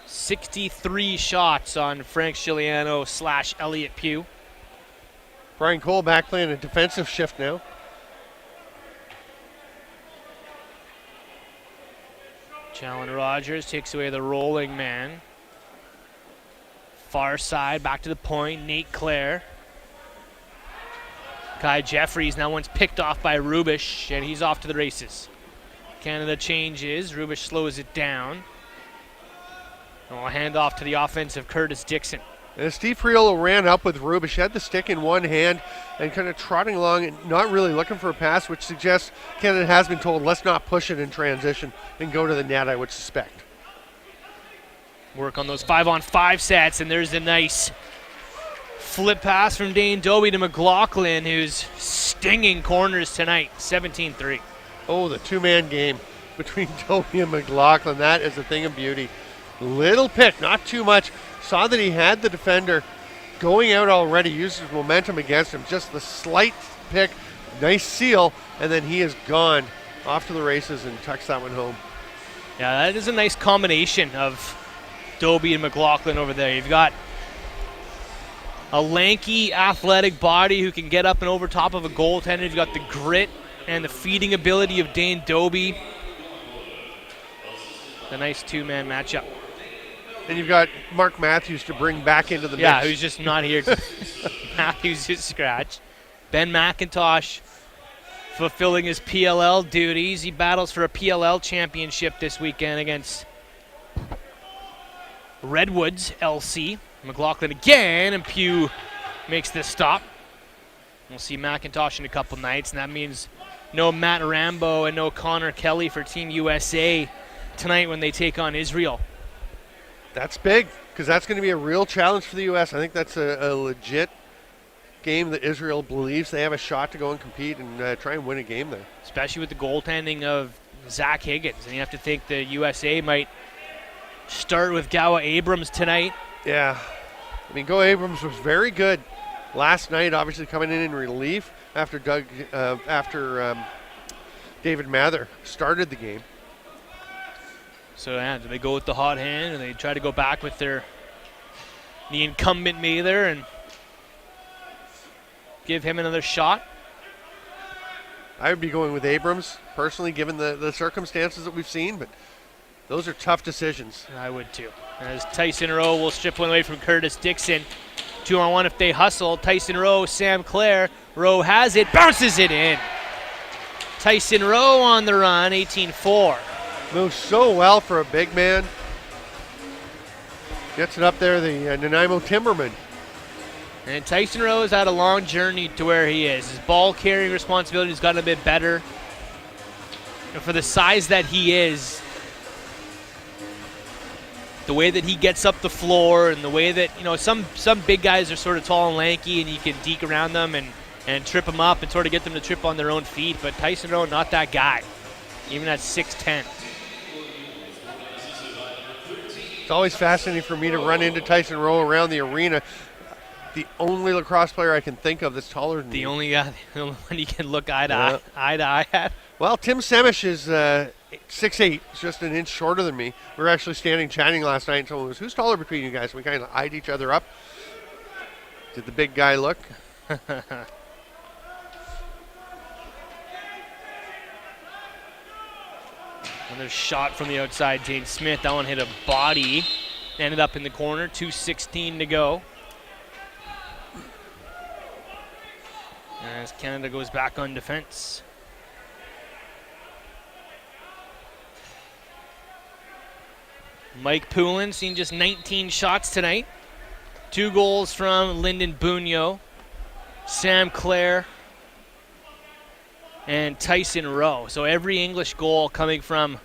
.63 shots on Frank Chiliano / Elliott Pugh. Brian Cole back playing a defensive shift now. Challen Rogers takes away the rolling man. Far side, back to the point, Nate Clare. Kai Jeffries now once picked off by Rubish, and he's off to the races. Canada changes, Rubish slows it down. And we'll hand off to the offensive Curtis Dixon. And Steve Friolo ran up with Rubish, had the stick in one hand and kind of trotting along and not really looking for a pass, which suggests Canada has been told, let's not push it in transition and go to the net, I would suspect. Work on those 5-on-5 sets, and there's a nice flip pass from Dane Dobie to McLaughlin, who's stinging corners tonight, 17-3. Oh, the two-man game between Dobie and McLaughlin, that is a thing of beauty. Little pick, not too much. Saw that he had the defender going out already, used his momentum against him. Just the slight pick, nice seal, and then he is gone off to the races and tucks that one home. Yeah, that is a nice combination of Dobie and McLaughlin over there. You've got a lanky, athletic body who can get up and over top of a goaltender. You've got the grit and the feeding ability of Dane Dobie. A nice two-man matchup. And you've got Mark Matthews to bring back into the mix. Yeah, who's just not here. Matthews is scratched. Ben McIntosh fulfilling his PLL duties. He battles for a PLL championship this weekend against Redwoods LC. McLaughlin again, and Pugh makes this stop. We'll see McIntosh in a couple nights, and that means no Matt Rambo and no Connor Kelly for Team USA tonight when they take on Israel. That's big, because that's going to be a real challenge for the U.S. I think that's a legit game that Israel believes they have a shot to go and compete and try and win a game there. Especially with the goaltending of Zach Higgins. And you have to think the USA might start with Gawa Abrams tonight. Yeah. I mean, Go Abrams was very good last night, obviously coming in relief after David Mather started the game. So yeah, do they go with the hot hand, or they try to go back with the incumbent Mather and give him another shot? I would be going with Abrams, personally, given the circumstances that we've seen, but those are tough decisions. I would too. As Tyson Rowe will strip one away from Curtis Dixon. 2-on-1 if they hustle. Tyson Rowe, Sam Clare. Rowe has it, bounces it in. Tyson Rowe on the run, 18-4. Moves so well for a big man. Gets it up there, the Nanaimo Timberman. And Tyson Rowe has had a long journey to where he is. His ball carrying responsibility has gotten a bit better. And for the size that he is, the way that he gets up the floor and the way that, you know, some big guys are sort of tall and lanky and you can deke around them and trip them up and sort of get them to trip on their own feet. But Tyson Rowe, not that guy, even at 6'10". It's always fascinating for me to run into Tyson Rowe around the arena. The only lacrosse player I can think of that's taller than The only one you can look eye to eye at. Well, Tim Semish is 6'8", just an inch shorter than me. We were actually standing chatting last night, and someone was, who's taller between you guys? We kind of eyed each other up. Did the big guy look? Another shot from the outside, Jane Smith. That one hit a body. Ended up in the corner, 2:16 to go. As Canada goes back on defense. Mike Poulin seen just 19 shots tonight. 2 goals from Lyndon Bunyo, Sam Clare, and Tyson Rowe. So every English goal coming from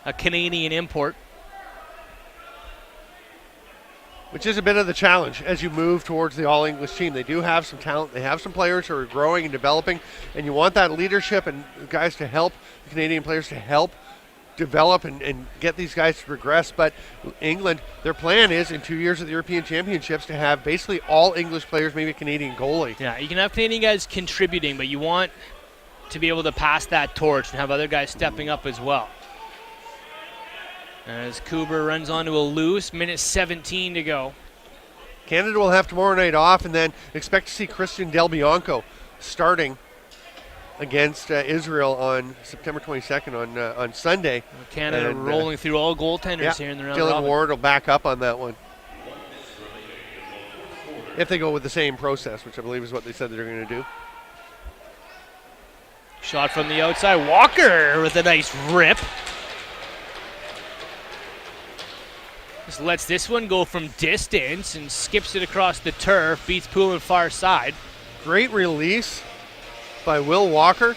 a Canadian import. Which is a bit of the challenge as you move towards the all-English team. They do have some talent. They have some players who are growing and developing, and you want that leadership and guys to help, the Canadian players to help develop and get these guys to progress. But England, their plan is in 2 years at the European Championships to have basically all English players, maybe a Canadian goalie. Yeah, you can have Canadian guys contributing, but you want to be able to pass that torch and have other guys stepping up as well. As Kuber runs onto a loose, minute 17 to go. Canada will have tomorrow night off, and then expect to see Christian Del Bianco starting against Israel on September 22nd on Sunday. Canada and, rolling through all goaltenders here in the round Dylan robin. Ward will back up on that one. If they go with the same process, which I believe is what they said they're going to do. Shot from the outside. Walker with a nice rip. Just lets this one go from distance and skips it across the turf. Beats Poulin far side. Great release by Will Walker.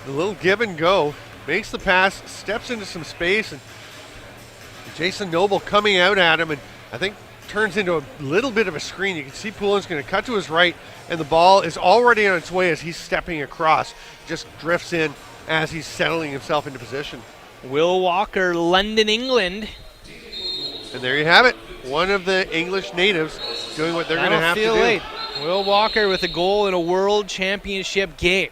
A little give and go. Makes the pass, steps into some space, and Jason Noble coming out at him, and I think turns into a little bit of a screen. You can see Poulin's going to cut to his right, and the ball is already on its way as he's stepping across. Just drifts in as he's settling himself into position. Will Walker, London, England. And there you have it. One of the English natives doing what they're going to have to do. Late. Will Walker with a goal in a World Championship game.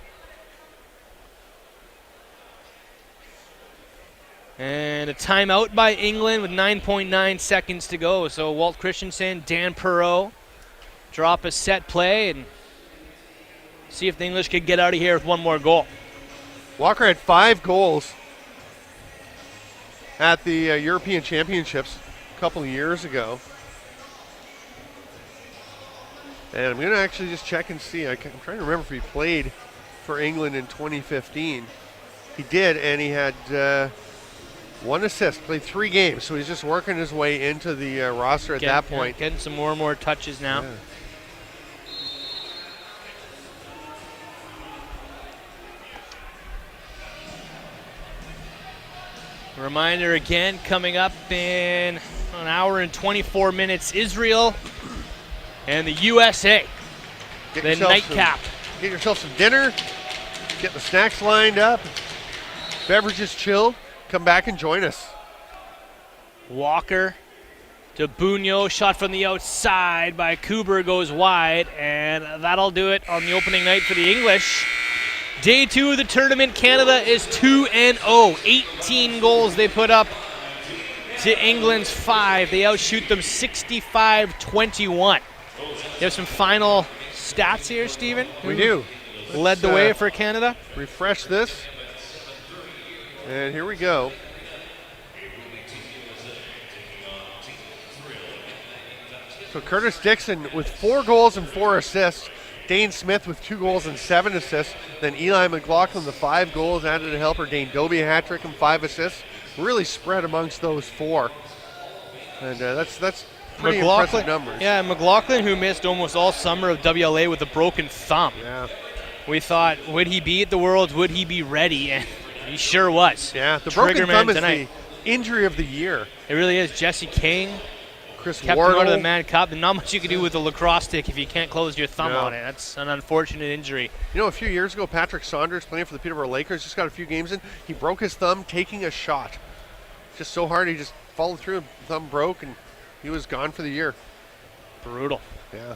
And a timeout by England with 9.9 seconds to go. So Walt Christensen, Dan Perreault drop a set play and see if the English could get out of here with one more goal. Walker had 5 goals at the European Championships a couple of years ago. And I'm going to actually just check and see. I'm trying to remember if he played for England in 2015. He did, and he had 1 assist, played 3 games. So he's just working his way into the roster at that point. Getting some more and more touches now. Yeah. Reminder again, coming up in an hour and 24 minutes, Israel and the USA. The nightcap. Get yourself some dinner, get the snacks lined up, beverages chilled, come back and join us. Walker to Bunyo, shot from the outside by Kuber, goes wide, and that'll do it on the opening night for the English. Day 2 of the tournament, Canada is 2-0. 18 goals they put up to England's 5. They outshoot them 65-21. You have some final stats here, Stephen? We do. Led the way for Canada. Refresh this. And here we go. So Curtis Dixon with 4 goals and 4 assists Dane Smith with 2 goals and 7 assists. Then Eli McLaughlin, the 5 goals, added a helper. Dane Doby a hat trick and 5 assists. Really spread amongst those 4. And that's pretty impressive numbers. Yeah, McLaughlin, who missed almost all summer of WLA with a broken thumb. Yeah. We thought, would he be at the Worlds? Would he be ready? And he sure was. Yeah, the Trigger broken man thumb is tonight. the injury of the year. It really is. Jesse King Chris kept him Wardle. out of the Mann Cup. There's not much you can do with a lacrosse stick if you can't close your thumb No. on it. That's an unfortunate injury. You know, a few years ago, Patrick Saunders, playing for the Peterborough Lakers, just got a few games in. He broke his thumb taking a shot. Just so hard, he just followed through, and thumb broke, and he was gone for the year. Brutal. Yeah.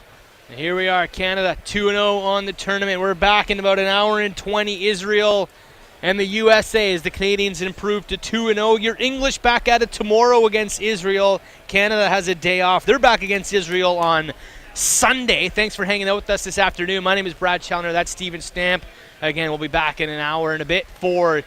And here we are, Canada 2-0 on the tournament. We're back in about an hour and 20. Israel and the USA as the Canadians improve to 2-0. Your English back at it tomorrow against Israel. Canada has a day off. They're back against Israel on Sunday. Thanks for hanging out with us this afternoon. My name is Brad Challoner. That's Steven Stamp. Again, we'll be back in an hour and a bit for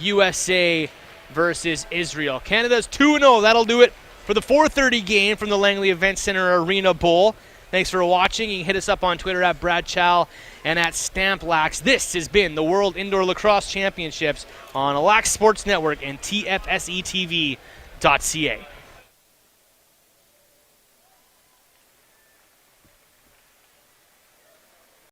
USA versus Israel. Canada's 2-0. That'll do it for the 4:30 game from the Langley Event Center Arena Bowl. Thanks for watching. You can hit us up on Twitter at Brad Chal and at StampLax. This has been the World Indoor Lacrosse Championships on Lax Sports Network and TFSETV.ca.